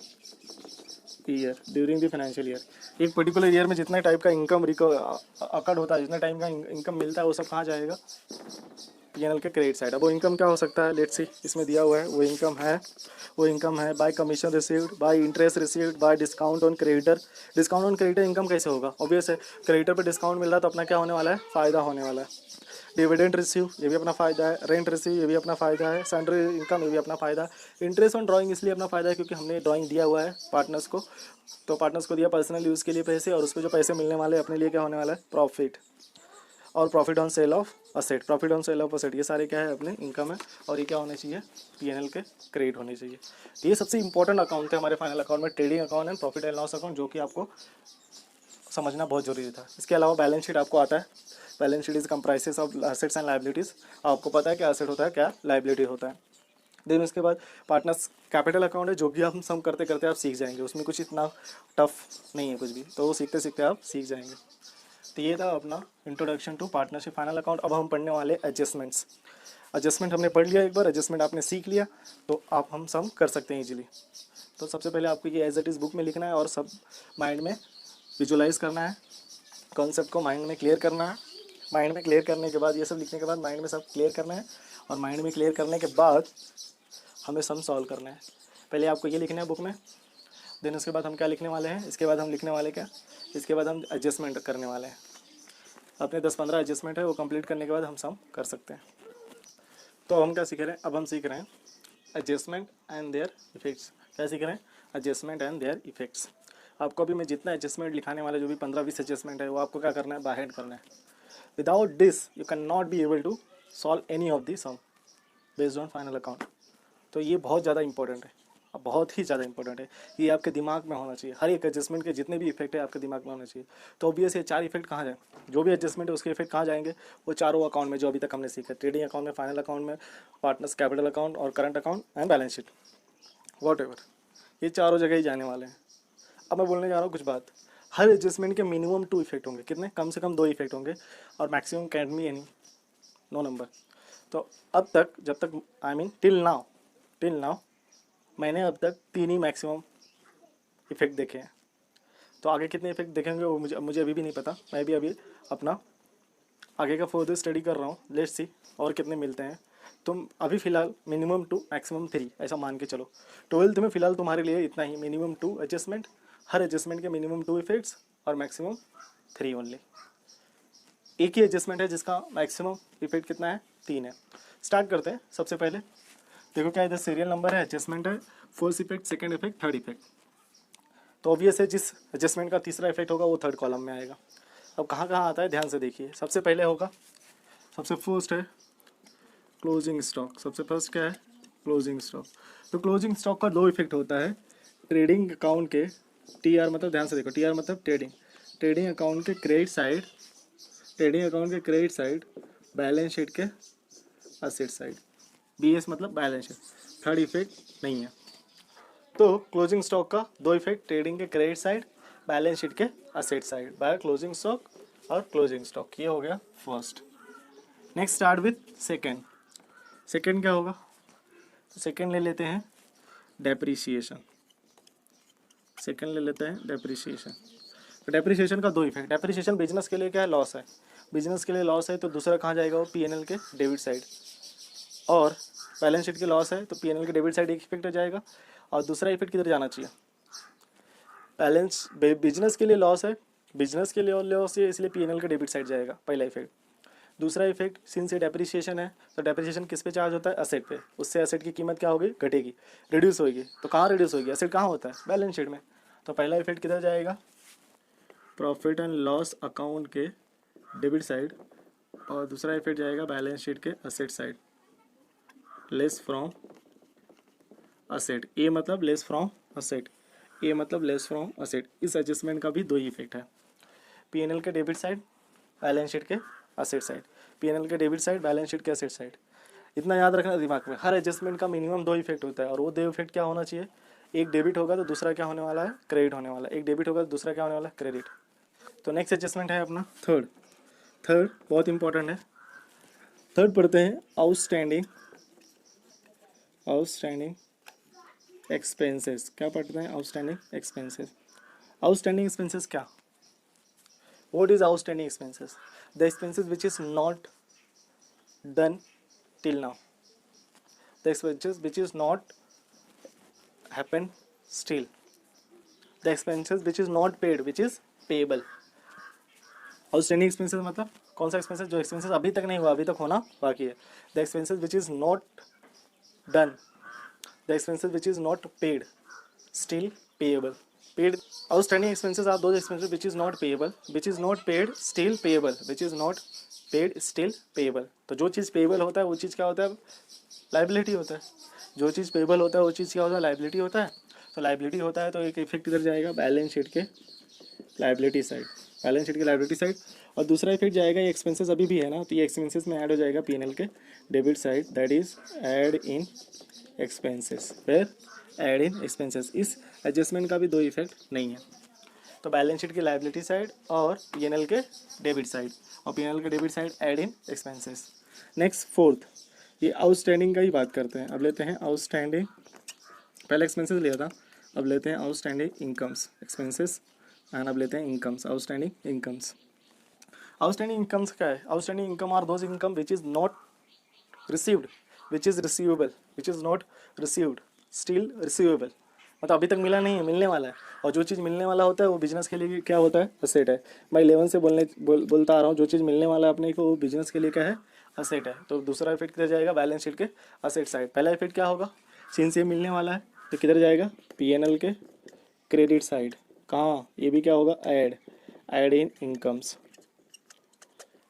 year। एक पर्टिकुलर ईयर में जितना टाइप का इनकम अकर्ड होता है, जितना टाइम का इनकम मिलता है, वो सब कहाँ जाएगा? पीएनएल के क्रेडिट साइड। अब वो इनकम क्या हो सकता है? लेट्स सी, इसमें दिया हुआ है वो इनकम है bye commission received, bye interest received, bye discount on creditor. Discount on creditor income कैसे होगा? ऑब्वियस है, क्रेडिटर पे डिस्काउंट मिल रहा है तो अपना क्या होने वाला है? फ़ायदा होने वाला है। डिविडेंड रिसीव, ये भी अपना फ़ायदा है। रेंट रिसीव, ये भी अपना फ़ायदा है। सैलरी इनकम, ये भी अपना फ़ायदा है। इंटरेस्ट ऑन ड्राइंग इसलिए अपना फ़ायदा है क्योंकि हमने ड्राइंग दिया हुआ है पार्टनर्स को, तो पार्टनर्स को दिया पर्सनल यूज़ के लिए पैसे, और उस पर जो पैसे मिलने वाले अपने लिए क्या होने वाला है? प्रॉफिट। और profit on sale of asset, profit on sale of asset, ये सारे क्या है? अपने इनकम है, और ये क्या होने चाहिए? पीएनएल के क्रेडिट होने चाहिए। तो ये सबसे इंपॉर्टेंट अकाउंट है हमारे फाइनल अकाउंट में, trading account and profit and loss account, जो कि आपको समझना बहुत जरूरी था। इसके अलावा बैलेंस शीट आपको आता है। Balance sheet is comprises of assets and liabilities. आपको पता है क्या असेट होता है, क्या लाइबिलिटी होता है। देन उसके बाद पार्टनर्स कैपिटल अकाउंट है, जो कि हम सम करते करते आप सीख जाएंगे, उसमें कुछ इतना टफ नहीं है कुछ भी, तो वो सीखते सीखते आप सीख जाएंगे। तो ये था अपना introduction to partnership final account. अब हम पढ़ने वाले एडजस्टमेंट्स। एडजस्टमेंट हमने पढ़ लिया एक बार, एडजस्टमेंट आपने सीख लिया, तो आप हम सम कर सकते हैं इजीली। तो सबसे पहले आपको ये एज इट इज़ बुक में लिखना है और सब माइंड में विजुलाइज करना है, कॉन्सेप्ट को माइंड में क्लियर करना है। माइंड में क्लियर करने के बाद, ये सब लिखने के बाद माइंड में सब क्लियर करना है, और माइंड में क्लियर करने के बाद हमें सम सॉल्व करना है। पहले आपको ये लिखना है बुक में, देन उसके बाद हम क्या लिखने वाले हैं? इसके बाद हम लिखने वाले क्या? इसके बाद हम एडजस्टमेंट करने वाले हैं। अपने 10-15 एडजस्टमेंट है, वो कंप्लीट करने के बाद हम सम कर सकते हैं। तो अब हम क्या सीख रहे हैं? अब हम सीख रहे हैं एडजस्टमेंट एंड देयर इफेक्ट्स। क्या सीख रहे हैं? Adjustment and there effects. आपको अभी मैं जितना एडजस्टमेंट लिखाने वाला, जो भी 15-20 एडजस्टमेंट है, वो आपको क्या करना है? बाय हेड करना है। Without this you can not be able to solve any of the sum based on final account. तो ये बहुत ज़्यादा इंपॉर्टेंट है, बहुत ही ज़्यादा इंपॉर्टेंट है। ये आपके दिमाग में होना चाहिए, हर एक एडजस्टमेंट के जितने भी इफेक्ट है आपके दिमाग में होना चाहिए। तो ऑब्वियस ये 4 इफेक्ट कहाँ जाए? जो भी एडजस्टमेंट है उसके इफेक्ट कहाँ जाएंगे? वो चारों अकाउंट में जो अभी तक हमने सीखा, ट्रेडिंग अकाउंट में, फाइनल अकाउंट में, पार्टनर्स कैपिटल अकाउंट और current account and balance sheet, what ever, ये चारों जगह ही जाने वाले हैं। अब मैं बोलने जा रहा हूँ कुछ बात। हर एडजस्टमेंट के मिनिमम 2 इफेक्ट होंगे। कितने? कम से कम 2 इफेक्ट होंगे, और maximum can be any, no number. तो अब तक, जब तक आई मीन टिल नाउ मैंने अब तक 3 ही मैक्सिमम इफेक्ट देखे हैं। तो आगे कितने इफेक्ट देखेंगे वो मुझे अभी भी नहीं पता। मैं भी अभी अपना आगे का फर्दर स्टडी कर रहा हूँ, लेट्स सी और कितने मिलते हैं। तुम अभी फ़िलहाल मिनिमम 2 मैक्सिमम 3 ऐसा मान के चलो। 12th में फ़िलहाल तुम्हारे लिए इतना ही, मिनिमम 2 एडजस्टमेंट, हर एडजस्टमेंट के मिनिमम 2 इफेक्ट्स और मैक्सिमम 3 ओनली। एक ही एडजस्टमेंट है जिसका मैक्सिमम इफेक्ट कितना है? 3 है। स्टार्ट करते हैं। सबसे पहले देखो क्या इधर सीरियल नंबर है, एडजस्टमेंट है, first effect, second effect, third effect. तो ऑब्वियस है जिस एडजस्टमेंट का तीसरा इफेक्ट होगा वो थर्ड कॉलम में आएगा। अब कहाँ कहाँ आता है ध्यान से देखिए। सबसे पहले होगा, सबसे फर्स्ट है क्लोजिंग स्टॉक। सबसे फर्स्ट क्या है? Closing stock. तो क्लोजिंग स्टॉक का 2 इफेक्ट होता है। ट्रेडिंग अकाउंट के TR मतलब, ध्यान से देखो, TR मतलब ट्रेडिंग, ट्रेडिंग अकाउंट के क्रेडिट साइड, ट्रेडिंग अकाउंट के क्रेडिट साइड, बैलेंस शीट के असेट साइड। BS मतलब बैलेंस शीट। थर्ड इफेक्ट नहीं है। तो क्लोजिंग स्टॉक का 2 इफेक्ट, ट्रेडिंग के क्रेडिट साइड, बैलेंस शीट के asset side, bye closing stock और क्लोजिंग स्टॉक। ये हो गया first. Next start with second. Second क्या होगा? तो सेकेंड ले लेते हैं डेप्रिसिएशन। सेकेंड ले लेते हैं डेप्रिसिएशन। तो डेप्रिसिएशन का 2 इफेक्ट। डेप्रिसिएशन बिजनेस के लिए क्या है? लॉस है। बिजनेस के लिए लॉस है, तो दूसरा कहाँ जाएगा? वो पीएनएल के डेबिट साइड। और बैलेंस शीट के लॉस है, तो पीएनएल के डेबिट साइड एक इफेक्ट हो जाएगा, और दूसरा इफेक्ट किधर जाना चाहिए? बैलेंस, बिजनेस के लिए लॉस है, बिजनेस के लिए लॉस है, इसलिए पीएनएल के डेबिट साइड जाएगा, पहला इफेक्ट। दूसरा इफेक्ट, सिंस ये डेप्रिसिएशन है, तो डेप्रिसिएशन किस पे चार्ज होता है? असेट पे। उससे असेट की कीमत क्या होगी? घटेगी, रिड्यूस होगी। तो कहाँ रिड्यूस होगी? असेट कहाँ होता है? बैलेंस शीट में। तो पहला इफेक्ट किधर जाएगा? प्रॉफिट एंड लॉस अकाउंट के डेबिट साइड, और दूसरा इफेक्ट जाएगा बैलेंस शीट के asset side, less from asset, ए मतलब लेस फ्रॉम असेट, ए मतलब लेस फ्रॉम असेट। इस एडजस्टमेंट का भी दो ही इफेक्ट है, पीएनएल के डेबिट साइड, बैलेंस शीट के असेट साइड, पीएनएल के डेबिट साइड, बैलेंस शीट के असेट साइड। इतना याद रखना दिमाग में, हर एडजस्टमेंट का मिनिमम दो इफेक्ट होता है, और वो दो इफेक्ट क्या होना चाहिए, एक डेबिट होगा तो दूसरा क्या होने वाला है, क्रेडिट होने वाला है, एक डेबिट होगा तो दूसरा क्या होने वाला है, क्रेडिट। तो नेक्स्ट एडजस्टमेंट है अपना थर्ड, थर्ड बहुत इंपॉर्टेंट है। थर्ड पढ़ते हैं आउटस्टैंडिंग, आउटस्टैंडिंग एक्सपेंसेस। क्या पढ़ते हैं, आउटस्टैंडिंग एक्सपेंसेस। आउटस्टैंडिंग एक्सपेंसेस क्या, what is outstanding expenses, the expenses which is not done till now, the expenses which is not happened still, the expenses which is not paid which is payable। Outstanding expenses मतलब कौन सा expenses, जो expenses अभी तक नहीं हुआ, अभी तक होना बाकी है। The expenses which is not done, the expenses which is not paid still payable. Paid, outstanding expenses are those expenses which is not payable, which is not paid still payable, which is not paid still payable. तो जो चीज़ payable होता है वो चीज़ क्या होता है, liability होता है। जो चीज़ पेएबल होता है वो चीज़ क्या होता है, लाइबिलिटी होता है। तो लाइबिलिटी होता है तो एक इफेक्ट इधर जाएगा बैलेंस शीट के लाइबिलिटी साइड, बैलेंस शीट की लाइबिलिटी साइड। और दूसरा इफेक्ट जाएगा, ये एक्सपेंसेस अभी भी है ना, तो ये एक्सपेंसेस में ऐड हो जाएगा पीएनएल के debit side, that is add in expenses, फिर ऐड इन एक्सपेंसेस। इस एडजस्टमेंट का भी दो इफेक्ट नहीं है। तो बैलेंस शीट की लाइबिलिटी साइड और पीएनएल के डेबिट साइड, और पीएनएल के डेबिट साइड ऐड इन एक्सपेंसेस। नेक्स्ट फोर्थ, ये आउटस्टैंडिंग का ही बात करते हैं। अब लेते हैं आउटस्टैंडिंग, पहले एक्सपेंसेस लिया था, अब लेते हैं आउटस्टैंडिंग इनकम्स, एक्सपेंसेस एंड अब लेते हैं incomes, outstanding incomes. Outstanding incomes क्या है, outstanding income are those income which is not received, which is receivable, which is not received still receivable, मतलब अभी तक मिला नहीं है, मिलने वाला है। और जो चीज़ मिलने वाला होता है वो बिजनेस के लिए क्या होता है, असेट है। मैं 11 से बोलता आ रहा हूँ, जो चीज़ मिलने वाला है अपने को वो बिजनेस के लिए क्या है, असेट है। तो दूसरा इफेक्ट किधर जाएगा, बैलेंस शीट के असेट साइड। पहला इफेक्ट क्या होगा, सिंस ये मिलने वाला है तो किधर जाएगा, पीएनएल के क्रेडिट साइड। कहाँ, ये भी क्या होगा, add in incomes,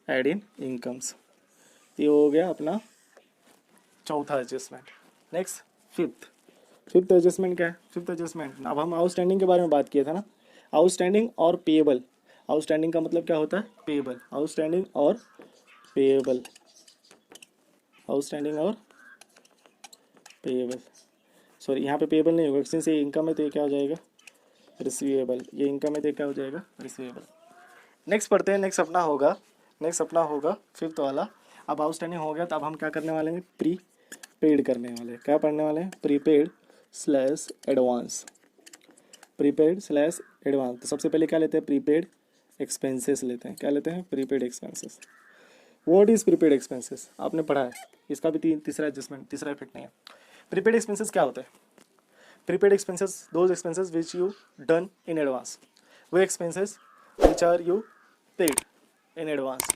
add in incomes. ये हो गया अपना चौथा एडजस्टमेंट। नेक्स्ट फिफ्थ एडजस्टमेंट क्या है, फिफ्थ एडजस्टमेंट, अब हम आउटस्टैंडिंग के बारे में बात किया था ना, आउटस्टैंडिंग और पेएबल। आउटस्टैंडिंग का मतलब क्या होता है, पेएबल, आउटस्टैंडिंग और पेएबल, आउटस्टैंडिंग और पेएबल। सॉरी, यहाँ पे पेएबल नहीं होगा, सिंस ये इनकम है तो ये क्या हो जाएगा, रिसीवेबल। ये इनकम है तो क्या हो जाएगा, रिसीवेबल। नेक्स्ट पढ़ते हैं, नेक्स्ट अपना होगा फिफ्थ वाला। अब आउटस्टैंडिंग हो गया तो अब हम क्या करने वाले हैं, प्री पेड करने वाले हैं। क्या पढ़ने वाले हैं, prepaid slash advance, prepaid slash advance. तो सबसे पहले क्या लेते हैं, प्रीपेड एक्सपेंसेस लेते हैं। क्या लेते हैं, prepaid expenses. What is prepaid expenses, आपने पढ़ा है, इसका भी तीसरा एडजस्टमेंट, तीसरा इफेक्ट नहीं है। प्रीपेड एक्सपेंसेस क्या होता है, prepaid expenses those expenses which you done in advance, वो expenses which are you paid in advance,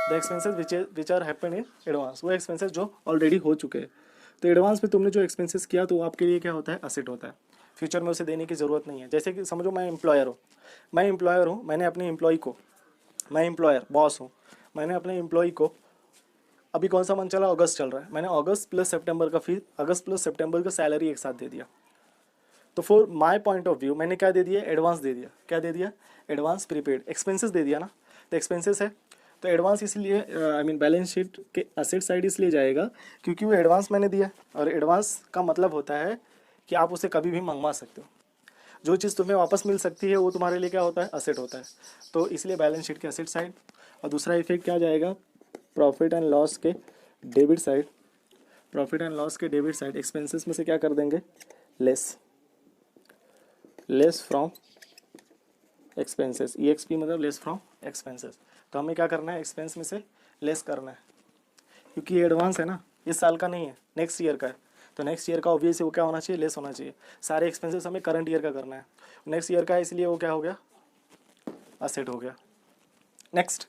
the expenses which are happen in advance, वो एक्सपेंसेस जो ऑलरेडी हो चुके हैं। तो एडवांस में तुमने जो एक्सपेंसेस किया तो वो आपके लिए क्या होता है, असेट होता है, फ्यूचर में उसे देने की ज़रूरत नहीं है। जैसे कि समझो मैं एम्प्लॉयर हूँ, मैंने अपने एम्प्लॉय को, मैं एम्प्लॉयर बॉस हूँ, मैंने अपने एम्प्लॉय को, अभी कौन सा मंथ चला, अगस्त चल रहा है, मैंने अगस्त प्लस सितंबर का सैलरी एक साथ दे दिया। तो for my point of view मैंने क्या दे दिया, एडवांस दे दिया। क्या दे दिया, एडवांस प्रीपेड एक्सपेंसेस दे दिया ना, तो एक्सपेंसेस है तो एडवांस इसलिए बैलेंस शीट के असेट साइड इसलिए जाएगा क्योंकि वो एडवांस मैंने दिया, और एडवांस का मतलब होता है कि आप उसे कभी भी मंगवा सकते हो। जो चीज़ तुम्हें वापस मिल सकती है वो तुम्हारे लिए क्या होता है, असेट होता है। तो इसलिए बैलेंस शीट के असेट साइड। और दूसरा इफेक्ट क्या जाएगा, प्रॉफिट एंड लॉस के debit side, profit and loss के डेबिट साइड एक्सपेंसेस में से क्या कर देंगे, लेस फ्रॉम एक्सपेंसेस, EXP मतलब लेस फ्रॉम एक्सपेंसेस। तो हमें क्या करना है, एक्सपेंस में से लेस करना है, क्योंकि ये एडवांस है ना, इस साल का नहीं है, नेक्स्ट ईयर का है। तो नेक्स्ट ईयर का ऑब्वियसली वो क्या होना चाहिए, लेस होना चाहिए। सारे एक्सपेंसेस हमें करंट ईयर का करना है, नेक्स्ट ईयर का है, इसलिए वो क्या हो गया, असेट हो गया। नेक्स्ट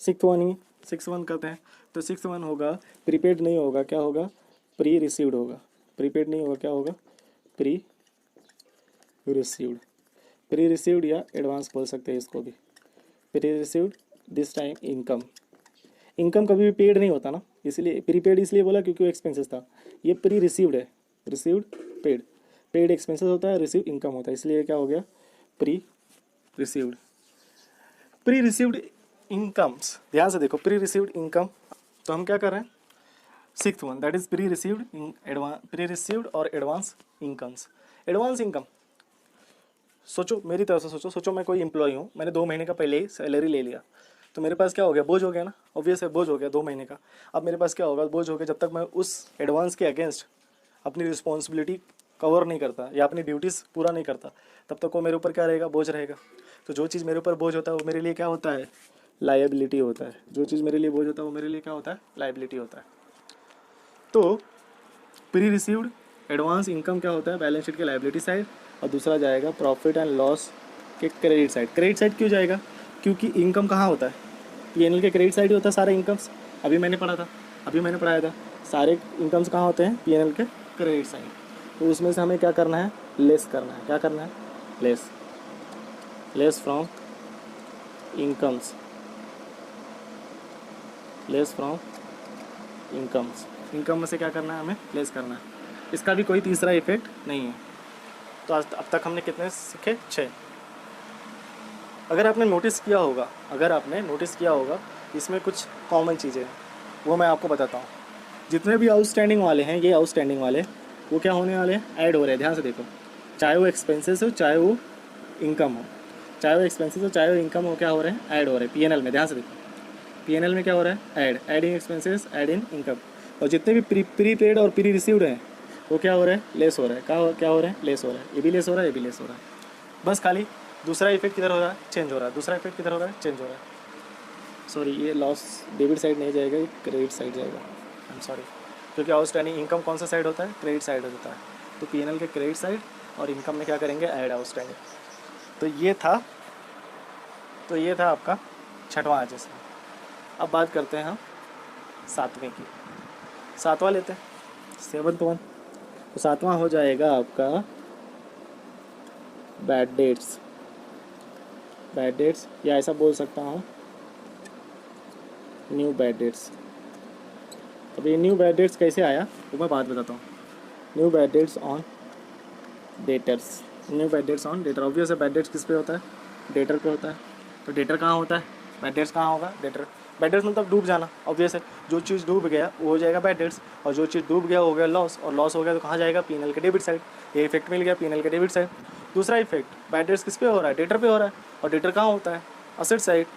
सिक्स वन करते हैं। तो 6.1 होगा, प्रीपेड नहीं होगा, क्या होगा, प्री रिसीव्ड होगा। प्रीपेड नहीं होगा, क्या होगा, प्री रिसीव्ड या एडवांस बोल सकते हैं इसको भी, pre received this time income कभी भी पेड नहीं होता ना, इसलिए प्रीपेड इसलिए बोला क्योंकि वो एक्सपेंसेस था। ये प्री रिसीव्ड है, रिसीव्ड पेड, पेड एक्सपेंसेस होता है, रिसीव इनकम होता है, इसलिए क्या हो गया pre received. Pre received incomes, ध्यान से देखो प्री रिसीव्ड इनकम, तो हम क्या कर रहे हैं sixth one that is pre received in advance, pre received और एडवांस इनकम्स। एडवांस इनकम सोचो, मेरी तरफ से सोचो मैं कोई एम्प्लॉय हूँ, मैंने 2 महीने का पहले ही सैलरी ले लिया, तो मेरे पास क्या हो गया बोझ हो गया ना, ऑब्वियस है बोझ हो गया 2 महीने का। अब मेरे पास क्या होगा बोझ हो गया, जब तक मैं उस एडवांस के अगेंस्ट अपनी रिस्पॉन्सिबिलिटी कवर नहीं करता या अपनी ड्यूटीज़ पूरा नहीं करता, तब तक वो मेरे ऊपर क्या रहेगा बोझ रहेगा। तो जो चीज़ मेरे ऊपर बोझ होता है वो मेरे लिए क्या होता है लायबिलिटी होता है, जो चीज़ मेरे लिए बोझ होता है वो मेरे लिए क्या होता है लायबिलिटी होता है। तो प्री रिसीव्ड एडवांस इनकम क्या होता है बैलेंस शीट के लायबिलिटी साइड, और दूसरा जाएगा प्रॉफिट एंड लॉस के क्रेडिट साइड। क्रेडिट साइड क्यों जाएगा, क्योंकि इनकम कहाँ होता है पीएनएल के क्रेडिट साइड ही होता है सारे इनकम्स, अभी मैंने पढ़ाया था सारे इनकम्स कहाँ होते हैं पीएनएल के क्रेडिट साइड। तो उसमें से हमें क्या करना है लेस करना है, क्या करना है less from incomes, less from incomes, income में से क्या करना है हमें लेस करना है। इसका भी कोई तीसरा इफेक्ट नहीं है। तो आज अब तक हमने कितने सीखे 6। अगर आपने नोटिस किया होगा इसमें कुछ कॉमन चीज़ें हैं, वो मैं आपको बताता हूँ। जितने भी आउटस्टैंडिंग वाले हैं, ये आउटस्टैंडिंग वाले वो क्या होने वाले हैं ऐड हो रहे हैं, ध्यान से देखो, चाहे वो एक्सपेंसेस हो चाहे वो इनकम हो, चाहे वो एक्सपेंसेस हो चाहे वो इनकम हो, क्या हो रहे हैं ऐड हो रहे हैं पीएनएल में। ध्यान से देखो पीएनएल में क्या हो रहा है add in expenses add in income. और जितने भी प्री पेड और प्री रिसीव्ड हैं वो क्या हो रहा है लेस हो रहा है, क्या हो रहा है लेस हो रहा है, ये भी लेस हो रहा है, ये भी लेस हो रहा है। बस खाली दूसरा इफेक्ट किधर हो रहा है चेंज हो रहा है, दूसरा इफेक्ट किधर हो रहा है चेंज हो रहा है। सॉरी ये लॉस डेबिट साइड नहीं जाएगा, ये क्रेडिट साइड जाएगा, आई एम सॉरी, क्योंकि आउटस्टैंडिंग इनकम कौन सा साइड होता है क्रेडिट साइड होता है। तो पीएनएल के क्रेडिट साइड और इनकम में क्या करेंगे ऐड आउटस्टैंडिंग। तो ये था आपका 6वां एडजस्टमेंट। अब बात करते हैं हम 7वें की, 7वां लेते हैं 7th वन। तो 7वां हो जाएगा आपका बैड डेट्स या ऐसा बोल सकता हूँ न्यू बैड डेट्स। अब ये न्यू बैड डेट्स कैसे आया वो मैं बात बताता हूँ। New bad debts on debtors, new bad debts on debtor. Obvious है बैड डेट्स किस पे होता है डेटर पे होता है। तो डेटर कहाँ होता है बैड डेट्स कहाँ होगा डेटर। बैड डेट्स मतलब डूब जाना, ऑब्वियस है जो चीज़ डूब गया वो हो जाएगा बैड डेट्स, और जो चीज़ डूब गया हो गया लॉस, और लॉस हो गया तो कहाँ जाएगा पीएनएल के डेबिट साइड। ये इफेक्ट मिल गया पीएनएल के डेबिट साइड। दूसरा इफेक्ट बैड डेट्स किस पे हो रहा है डेटर पे हो रहा है, और डेटर कहाँ होता है असेट साइड।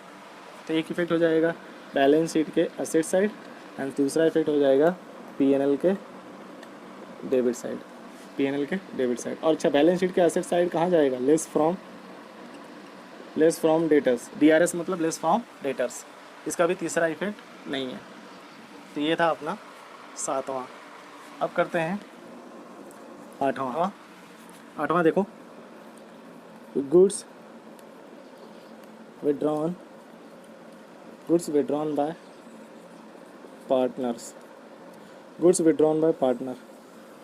तो एक इफेक्ट हो जाएगा बैलेंस शीट के असेट साइड एंड दूसरा इफेक्ट हो जाएगा पीएनएल के डेबिट साइड, पीएनएल के डेबिट साइड। और अच्छा बैलेंस शीट के असेट साइड कहाँ जाएगा लेस फ्रॉम डेटर्स, डीआरएस मतलब लेस फ्रॉम डेटर्स। इसका भी तीसरा इफेक्ट नहीं है। तो ये था अपना 7वां। अब करते हैं 8वां देखो goods withdrawn bye partners, goods withdrawn by partner.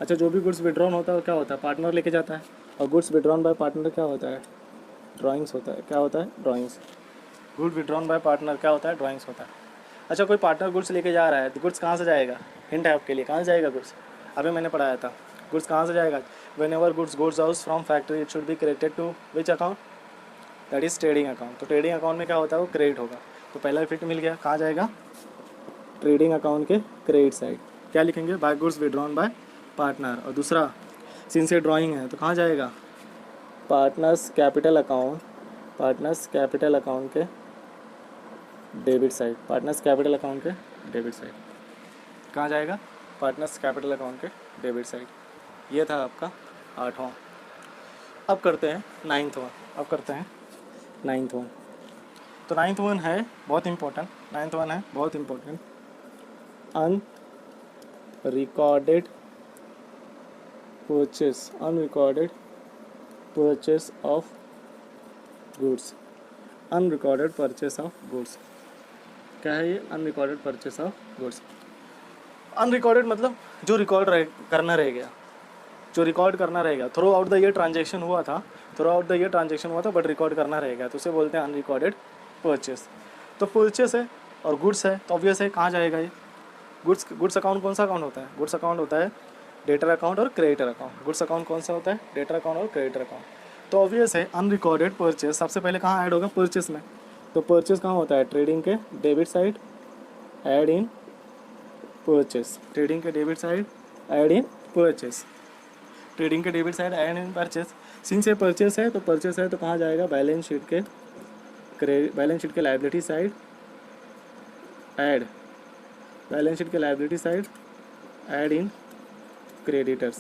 अच्छा जो भी गुड्स विड्रॉन होता है वो क्या होता है पार्टनर लेके जाता है, और गुड्स विड्रॉन बाय पार्टनर क्या होता है ड्राइंग्स होता है। क्या होता है drawings. Good withdrawn by partner क्या होता है ड्राइंग्स होता है। अच्छा कोई पार्टनर गुड्स लेके जा रहा है तो गुड्स कहाँ से जाएगा, हिंट है आपके लिए, कहाँ से जाएगा गुड्स, अभी मैंने पढ़ाया था गुड्स कहाँ से जाएगा। Whenever goods goes out from factory it should be credited to which account that is trading account. तो ट्रेडिंग अकाउंट में क्या होता है वो क्रेडिट होगा। तो पहला इफेक्ट मिल गया, कहाँ जाएगा ट्रेडिंग अकाउंट के क्रेडिट साइड। क्या लिखेंगे by goods withdrawn by partner. और दूसरा सिंस ये ड्राइंग है तो कहाँ जाएगा पार्टनर्स कैपिटल अकाउंट के debit side, partners capital account के डेबिट साइड। कहाँ जाएगा पार्टनर्स कैपिटल अकाउंट के डेबिट साइड। ये था आपका 8वां। अब करते हैं 9th वन। तो 9th वन है बहुत important, unrecorded purchase of goods. Unrecorded purchase of goods क्या है ये unrecorded purchase of goods. Unrecorded मतलब जो करना रह गया, जो रिकॉर्ड करना रहेगा। Through out the year transaction हुआ था बट रिकॉर्ड करना रहेगा, तो उसे बोलते हैं अनरिकॉर्डेड परचेस। तो परचेस है और गुड्स है तो ऑब्वियस है कहाँ जाएगा ये गुड्स अकाउंट। कौन सा अकाउंट होता है गुड्स अकाउंट होता है डेटर अकाउंट और क्रेडिटर अकाउंट। गुड्स अकाउंट कौन सा होता है? डेटर अकाउंट और क्रेडिटर अकाउंट। तो ऑब्वियस है अनरिकॉर्डेड परचेज सबसे पहले कहाँ ऐड होगा? परचेस में। तो परचेस कहाँ होता है? ट्रेडिंग के debit side, add in purchase. Trading के debit side, add in purchase. Trading के debit side, add in purchase. Since ये परचेस है तो कहाँ जाएगा? बैलेंस शीट के liability side, add balance sheet के liability side, add in creditors.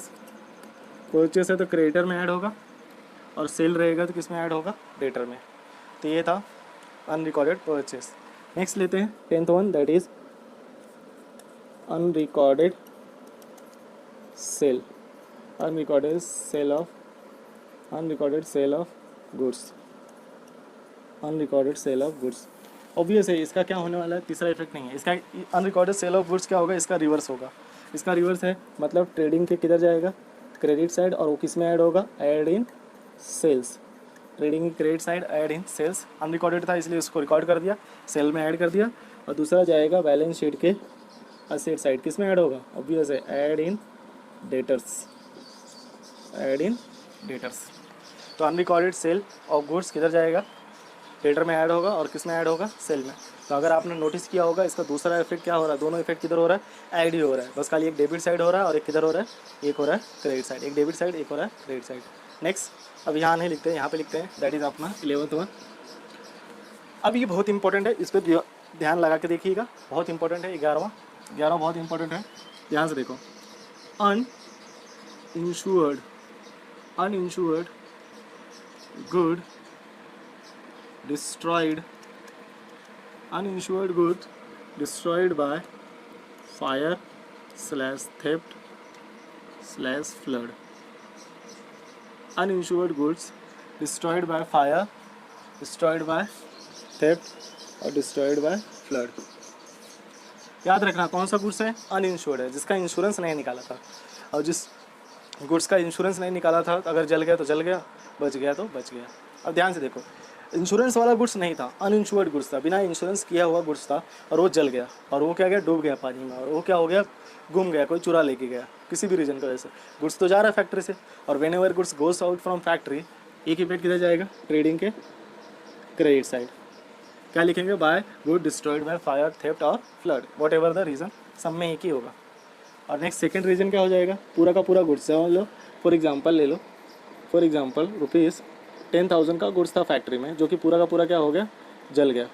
Purchase है तो क्रेडिटर में ऐड होगा, और सेल रहेगा तो किस में ऐड होगा? डेटर में। तो ये था अनरिकॉर्डेड परचेस। नेक्स्ट लेते हैं 10th one, that is unrecorded sale. Unrecorded sale of goods. Unrecorded sale of goods obvious है इसका क्या होने वाला है? तीसरा इफेक्ट नहीं है इसका। अनरिकॉर्डेड सेल ऑफ गुड्स क्या होगा? इसका रिवर्स होगा। इसका रिवर्स है मतलब ट्रेडिंग के किधर जाएगा? क्रेडिट साइड, और वो किस में ऐड होगा? Add in sales. ट्रेडिंग की credit side, add in sales. Unrecorded था इसलिए उसको रिकॉर्ड कर दिया, सेल में ऐड कर दिया। और दूसरा जाएगा बैलेंस शीट के असेट साइड, किस में ऐड होगा? ऑब्वियस है add in debtors. Add in debtors. तो अनरिकॉर्डेड सेल ऑफ गुड्स किधर जाएगा? डेटर में ऐड होगा, और किस में ऐड होगा? सेल में। तो अगर आपने नोटिस किया होगा इसका दूसरा इफेक्ट क्या हो रहा है? दोनों इफेक्ट किधर हो रहा है? ऐड ही हो रहा है। बस खाली एक डेबिट साइड हो रहा है और एक किधर हो रहा है? एक हो रहा है क्रेडिट साइड। एक डेबिट साइड, एक हो रहा है क्रेडिट साइड। नेक्स्ट, अब यहाँ नहीं लिखते हैं, यहाँ पे लिखते हैं, दैट इज अपना 11th वन। अब ये बहुत इंपॉर्टेंट है, इस पर ध्यान लगा के देखिएगा, बहुत इंपॉर्टेंट है। 11वां बहुत इंपॉर्टेंट है, ध्यान से देखो। Uninsured good destroyed by fire / theft / flood। uninsured goods destroyed by fire, destroyed by theft और destroyed by flood। याद रखना कौन सा गुड्स है? अनइंश्योर्ड है, जिसका इंश्योरेंस नहीं निकाला था। और जिस गुड्स का इंश्योरेंस नहीं निकाला था, अगर जल गया तो जल गया, बच गया तो बच गया। अब ध्यान से देखो, इंश्योरेंस वाला गुड्स नहीं था, अनइंश्योर्ड गुड्स था, बिना इंश्योरेंस किया हुआ गुड्स था, और वो जल गया, और वो क्या गया? डूब गया पानी में, और वो क्या हो गया? गुम गया, कोई चुरा लेके गया किसी भी रीजन की वजह से। गुड्स तो जा रहा है फैक्ट्री से, और whenever goods goes out from factory, एक इफेक्ट किधर जाएगा? ट्रेडिंग के क्रेडिट साइड। क्या लिखेंगे? By good destroyed by fire, theft और flood, whatever the reason, सब में एक ही होगा। और नेक्स्ट सेकेंड रीजन क्या हो जाएगा? पूरा का पूरा गुड्स समझ लो। फॉर एग्जाम्पल रुपीज़ 10,000 का गुड्स था फैक्ट्री में, जो कि पूरा का पूरा क्या हो गया? जल गया।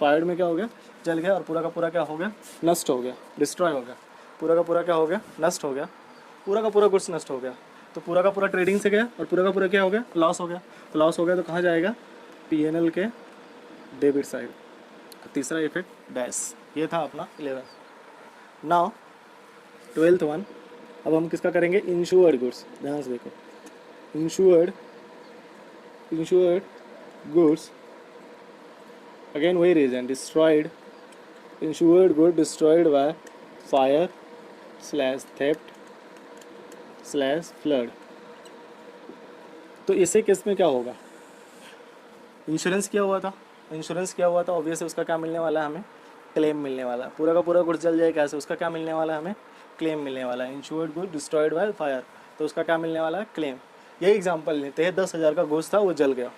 फायर में क्या हो गया? जल गया, और पूरा का पूरा क्या हो गया? नष्ट हो गया, डिस्ट्रॉय हो गया। पूरा का पूरा क्या हो गया? नष्ट हो गया। पूरा का पूरा गुड्स नष्ट हो गया, तो पूरा का पूरा ट्रेडिंग से गया, और पूरा का पूरा क्या हो गया? लॉस हो गया। तो लॉस हो गया तो कहाँ जाएगा? P&L के डेबिट साइड। तीसरा इफेक्ट डैश। ये था अपना 11। नाउ 12th वन, अब हम किसका करेंगे? Insured goods. ध्यान से देखो, इंश्योर्ड गुड्स, अगेन वही reason, destroyed, insured good destroyed by fire / theft / flood. तो इसे केस में क्या होगा? इंश्योरेंस किया हुआ था, ऑब्वियसली उसका क्या मिलने वाला है? हमें क्लेम मिलने वाला है। पूरा का पूरा गुड्स जल जाए कैसे? उसका क्या मिलने वाला है? हमें क्लेम मिलने वाला है। Insured good destroyed by fire, तो उसका क्या मिलने वाला है? क्लेम। यही एग्जांपल लेते हैं, 10,000 का गुड्स था, वो जल गया,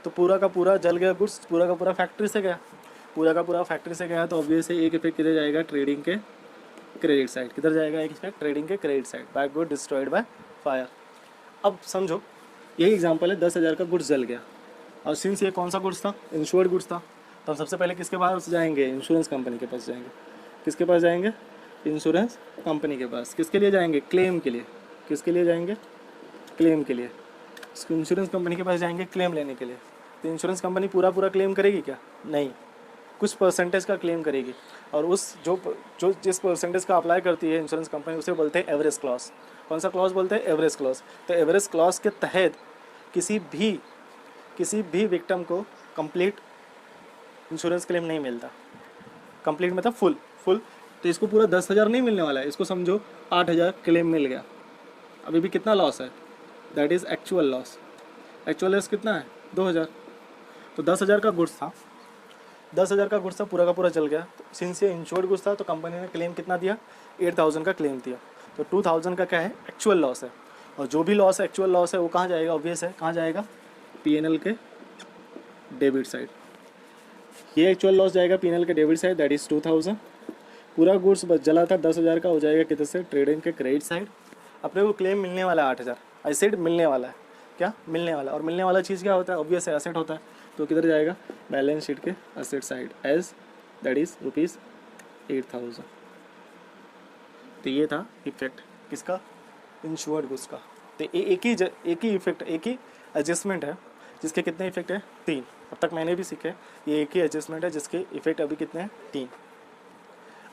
तो पूरा का पूरा जल गया गुड्स, पूरा का पूरा फैक्ट्री से गया, तो ऑब्वियसली एक इफेक्ट किधर जाएगा? ट्रेडिंग के क्रेडिट साइड। किधर जाएगा एक इफेक्ट? ट्रेडिंग के credit side, by good destroyed by fire. अब समझो, यही एग्जांपल है, 10,000 का गुड्स जल गया, और सिंस ये कौन सा गुड्स था? इंश्योर्ड गुड्स था, तो हम सबसे पहले किसके पास जाएंगे? इंश्योरेंस कंपनी के पास जाएंगे। किसके पास जाएंगे? इंश्योरेंस कंपनी के पास। किसके लिए जाएंगे? क्लेम के लिए। किसके लिए जाएंगे? क्लेम के लिए। इंश्योरेंस कंपनी के पास जाएंगे क्लेम लेने के लिए। तो इंश्योरेंस कंपनी पूरा क्लेम करेगी क्या? नहीं, कुछ परसेंटेज का क्लेम करेगी, और उस जो जिस परसेंटेज का अप्लाई करती है इंश्योरेंस कंपनी, उसे बोलते हैं एवरेज क्लॉज। कौन सा क्लॉज बोलते हैं? Average clause. तो एवरेज क्लॉज के तहत किसी भी विक्टिम को कंप्लीट इंश्योरेंस क्लेम नहीं मिलता। कंप्लीट मतलब फुल। तो इसको पूरा 10,000 नहीं मिलने वाला है, इसको समझो 8,000 क्लेम मिल गया। अभी भी कितना लॉस है? That is actual loss. Actual loss कितना है? 2,000। तो 10,000 का गुड्स था, पूरा का पूरा जल गया। सिंस ये इंश्योर्ड गुड्स था, तो कंपनी ने क्लेम कितना दिया? 8,000 का क्लेम दिया। तो 2000 का क्या है, एक्चुअल लॉस है। और जो भी लॉस है, एक्चुअल लॉस है, वो कहाँ जाएगा, ऑब्वियस है, कहाँ जाएगा, P&L के डेबिट साइड। ये एक्चुअल लॉस जाएगा P&L के डेबिट साइड, दैट इज़ 2000। पूरा गुड्स बच जला था 10,000 का, हो जाएगा कितने से, ट्रेडिंग के क्रेडिट साइड। अपने को क्लेम मिलने वाला है 8,000, आई सेड मिलने वाला है, क्या मिलने वाला, और मिलने वाला चीज़ क्या होता है, ऑब्वियस है एसेट होता है, तो किधर जाएगा, बैलेंस शीट के asset side as that is ₹8,000। तो ये था इफेक्ट किसका, इंश्योर्ड गुड्स का। तो एक ही इफेक्ट, एक ही एडजस्टमेंट है जिसके कितने इफेक्ट है, 3। अब तक मैंने भी सीखे, ये एक ही एडजस्टमेंट है जिसके इफेक्ट अभी कितने हैं, 3।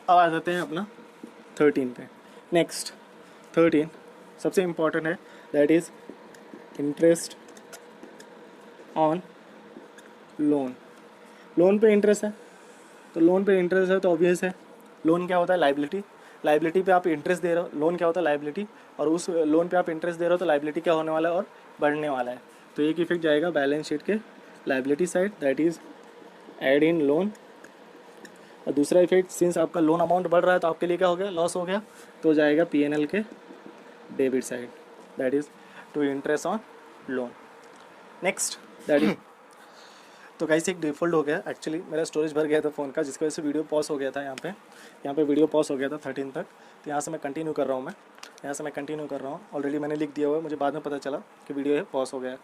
अब आ जाते हैं अपना 13 पे। नेक्स्ट 13 सबसे इम्पॉर्टेंट है, that is interest on loan. Loan पे इंटरेस्ट है, तो लोन पे इंटरेस्ट है तो ऑब्वियस है, लोन क्या होता है, लाइबिलिटी। लाइबिलिटी पे आप इंटरेस्ट दे रहे हो, लोन क्या होता है, लाइबिलिटी, और उस लोन पे आप इंटरेस्ट दे रहे हो तो लाइबिलिटी क्या होने वाला है, और बढ़ने वाला है। तो एक इफेक्ट जाएगा बैलेंस शीट के liability side, that is add in loan. और दूसरा इफेक्ट, सिंस आपका लोन अमाउंट बढ़ रहा है तो आपके लिए क्या हो गया, लॉस हो गया, तो जाएगा P&L के debit side, that is to interest on loan. Next that is तो गाइस एक डिफ़ॉल्ट हो गया, एक्चुअली मेरा स्टोरेज भर गया था फ़ोन का, जिसकी वजह से वीडियो पॉज हो गया था। यहाँ पे वीडियो पॉज हो गया था 13 तक, तो यहाँ से मैं कंटिन्यू कर रहा हूँ, ऑलरेडी मैंने लिख दिया हुआ है, मुझे बाद में पता चला कि वीडियो है पॉज हो गया है।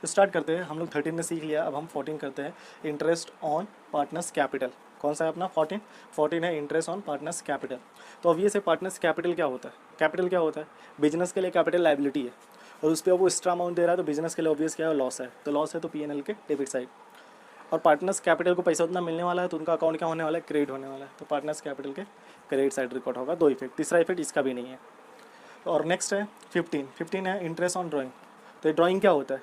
तो स्टार्ट करते हैं, हम लोग 13 ने सीख लिया, अब हम 14 करते हैं, इंटरेस्ट ऑन पार्टनर्स कैपिटल। कौन सा है अपना 14 है इंटरेस्ट ऑन पार्टनर्स कैपिटल। तो अब ये से पार्टनर्स कैपिटल क्या होता है, कैपिटल क्या होता है, बिजनेस के लिए कैपिटल लाइबिलिटी है, और उस पर वो एक्स्ट्रा अमाउंट दे रहा है, तो बिजनेस के लिए ऑब्वियस क्या है, लॉस है, तो लॉस है तो P&L के डेबिट साइड। और पार्टनर्स कैपिटल को पैसा उतना मिलने वाला है, तो उनका अकाउंट क्या होने वाला है, क्रेडिट होने वाला है, तो पार्टनर्स कैपिटल के क्रेडिट साइड रिकॉर्ड होगा। 2 इफेक्ट, तीसरा इफेक्ट इसका भी नहीं है। और नेक्स्ट है 15 है इंटरेस्ट ऑन ड्राइंग। तो ड्राइंग क्या होता है,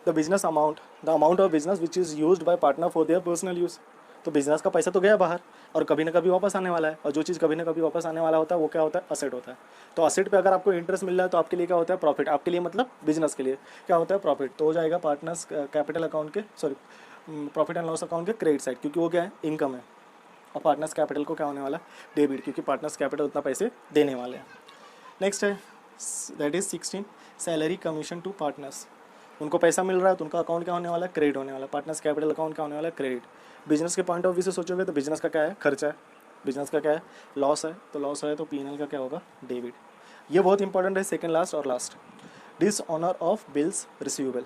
the business amount, the amount of business which is used by partner for their personal use. तो बिजनेस का पैसा तो गया बाहर, और कभी ना कभी वापस आने वाला है, और जो चीज़ कभी ना कभी वापस आने वाला होता है वो क्या होता है, असेट होता है। तो असेट पे अगर आपको इंटरेस्ट मिल रहा है तो आपके लिए क्या होता है, प्रॉफिट। आपके लिए मतलब बिजनेस के लिए क्या होता है, प्रॉफिट। तो हो जाएगा पार्टनर्स कैपिटल अकाउंट के, sorry profit and loss account के क्रेडिट साइड, क्योंकि वो क्या है, इनकम है। और पार्टनर्स कैपिटल को क्या होने वाला है, डेबिट, क्योंकि पार्टनर्स कैपिटल उतना पैसे देने वाले हैं। नेक्स्ट है that is 16 salary commission to partners. उनको पैसा मिल रहा है तो उनका अकाउंट क्या होने वाला है, क्रेडिट होने वाला है। पार्टनर्स कैपिटल अकाउंट क्या होने वाला है, क्रेडिट। बिजनेस के पॉइंट ऑफ व्यू से सोचोगे तो बिजनेस का क्या है, खर्चा है, बिजनेस का क्या है, लॉस है, तो लॉस है तो P&L का क्या होगा, डेबिट। ये बहुत इंपॉर्टेंट है, सेकंड लास्ट और last, dishonour of bills receivable.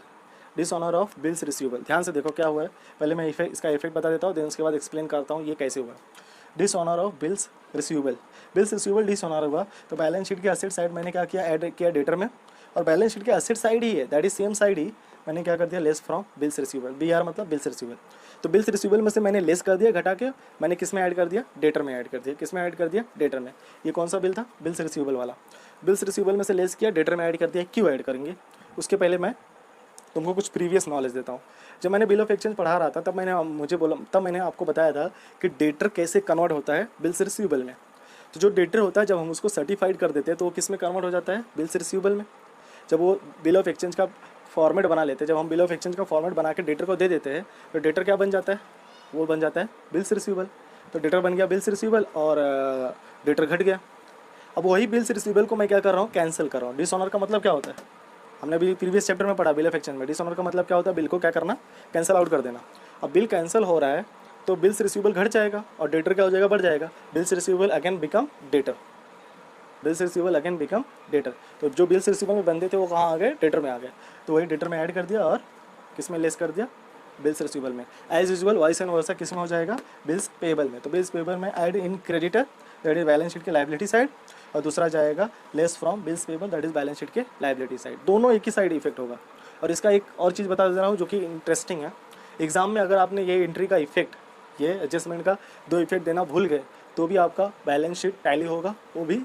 Dishonour of bills receivable, ध्यान से देखो क्या हुआ है, पहले मैं इसका इफेक्ट बता देता हूँ, देन उसके बाद एक्सप्लेन करता हूँ ये कैसे हुआ। Dishonour of bills receivable, bills receivable dishonour हुआ, तो बैलेंस शीट के एसेट साइड मैंने क्या किया, ऐड किया डेटर में, और बैलेंस शीट के एसेट साइड ही है, दैट इज सेम साइड ही, मैंने क्या कर दिया, less from bills receivable, BR मतलब बिल्स रिसीवेबल। तो बिल्स रिसीवेबल में से मैंने लेस कर दिया, घटा के मैंने किस में ऐड कर दिया, डेटर में ऐड कर दिया। किस में ऐड कर दिया, डेटर में। ये कौन सा बिल था, बिल्स रिसीवेबल वाला। बिल्स रिसीवेबल में से लेस किया, डेटर में ऐड कर दिया। क्यों ऐड करेंगे, उसके पहले मैं तुमको कुछ प्रीवियस नॉलेज देता हूँ। जब मैंने बिल ऑफ एक्सचेंज पढ़ा रहा था तब मैंने आपको बताया था कि डेटर कैसे कन्वर्ट होता है बिल्स रिसीवेबल में। तो जो डेटर होता है जब हम उसको सर्टिफाइड कर देते हैं तो वो किस में कन्वर्ट हो जाता है, बिल्स रिसीवेबल में। जब वो बिल ऑफ एक्सचेंज का फॉर्मेट बना लेते हैं, जब हम बिल ऑफ एक्सचेंज का फॉर्मेट बना के डेटर को दे देते हैं तो डेटर क्या बन जाता है, वो बन जाता है बिल्स रिसीवेबल। तो डेटर बन गया बिल्स रिसीवेबल और डेटर घट गया। अब वही बिल्स रिसीवेबल को मैं क्या कर रहा हूँ, कैंसिल कर रहा हूँ। डिसऑनर का मतलब क्या होता है, हमने अभी प्रीवियस चैप्टर में पढ़ा बिल ऑफ एक्सचेंज में। डिसऑनर का मतलब क्या होता है, बिल को क्या करना, कैंसिल आउट कर देना। अब बिल कैंसिल हो रहा है तो बिल्स रिसीवेबल घट जाएगा और डेटर क्या हो जाएगा, बढ़ जाएगा। Bills receivable again become debtor, bills receivable again become debtor. तो जो बिल्स रिसीवेबल में बंदे थे वो कहाँ आ गए, डेटर में आ गए। तो वही डेटर में ऐड कर दिया और किस में लेस कर दिया, बिल्स रिसीवेबल में। एज यूजुअल वाइस एंड वर्सा किस में हो जाएगा, बिल्स पेबल में। तो बिल्स पेबल में add in creditor, that is balance sheet के लायबिलिटी साइड, और दूसरा जाएगा less from bills payable, that is balance sheet के लायबिलिटी साइड। दोनों एक ही साइड इफेक्ट होगा। और इसका एक और चीज़ बता दे रहा हूँ जो कि इंटरेस्टिंग है, एग्जाम में अगर आपने ये एंट्री का इफेक्ट, ये एडजस्टमेंट का 2 इफेक्ट देना भूल गए तो भी आपका बैलेंस शीट टैली होगा, वो भी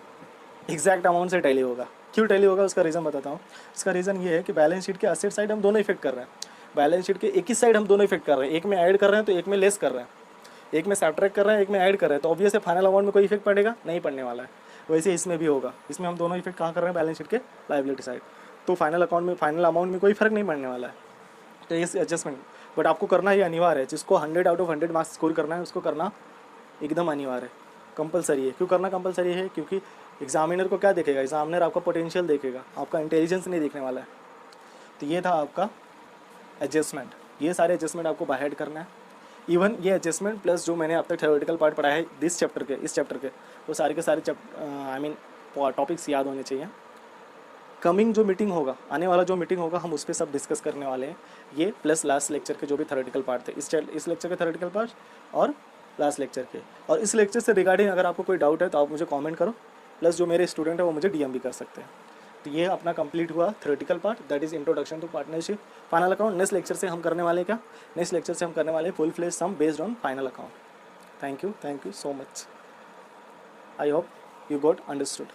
एग्जैक्ट अमाउंट से टैली होगा। क्यों टैली होगा उसका रीज़न बताता हूँ। इसका रीज़न ये है कि बैलेंस शीट के एसेट साइड हम दोनों इफेक्ट कर रहे हैं, बैलेंस शीट के एक ही साइड हम दोनों इफेक्ट कर रहे हैं। एक में ऐड कर रहे हैं तो एक में लेस कर रहे हैं, एक में सब्ट्रैक्ट कर रहे हैं, एक में ऐड कर रहे हैं। तो ऑब्वियस है फाइनल अमाउंट में कोई इफेक्ट पड़ेगा नहीं, पड़ने वाला है। वैसे इसमें भी होगा, इसमें हम दोनों इफेक्ट कहाँ कर रहे हैं, बैलेंस शीट के लायबिलिटी साइड। तो फाइनल अकाउंट में, फाइनल अमाउंट में कोई फर्क नहीं पड़ने वाला है। तो इस एडजस्टमेंट बट आपको करना ही अनिवार्य है। जिसको 100 आउट ऑफ 100 मार्क्स स्कोर करना है उसको करना एकदम अनिवार्य है, कंपलसरी है। क्यों करना कंपलसरी है, क्योंकि एग्जामिनर को क्या देखेगा, एग्जामिनर आपका पोटेंशियल देखेगा, आपका इंटेलिजेंस नहीं देखने वाला है। तो ये था आपका एडजस्टमेंट, ये सारे एडजस्टमेंट आपको बाय हेड करना है। इवन ये एडजस्टमेंट प्लस जो मैंने अब तक थ्योरेटिकल पार्ट पढ़ा है इस चैप्टर के वो सारे के सारे टॉपिक्स याद होने चाहिए। कमिंग जो मीटिंग होगा, आने वाला जो मीटिंग होगा, हम उस पर सब डिस्कस करने वाले हैं, ये प्लस लास्ट लेक्चर के जो भी थ्योरेटिकल पार्ट थे, इस लेक्चर के थ्योरेटिकल पार्ट और लास्ट लेक्चर के। और इस लेक्चर से रिगार्डिंग अगर आपको कोई डाउट है तो आप मुझे कमेंट करो, प्लस जो मेरे स्टूडेंट है वो मुझे डीएम भी कर सकते हैं। तो ये अपना कंप्लीट हुआ theoretical part, that is introduction to partnership final account. Next lecture से हम करने वाले क्या, नेक्स्ट लेक्चर से हम करने वाले full fledge sum based on final account. Thank you so much. I hope you got understood.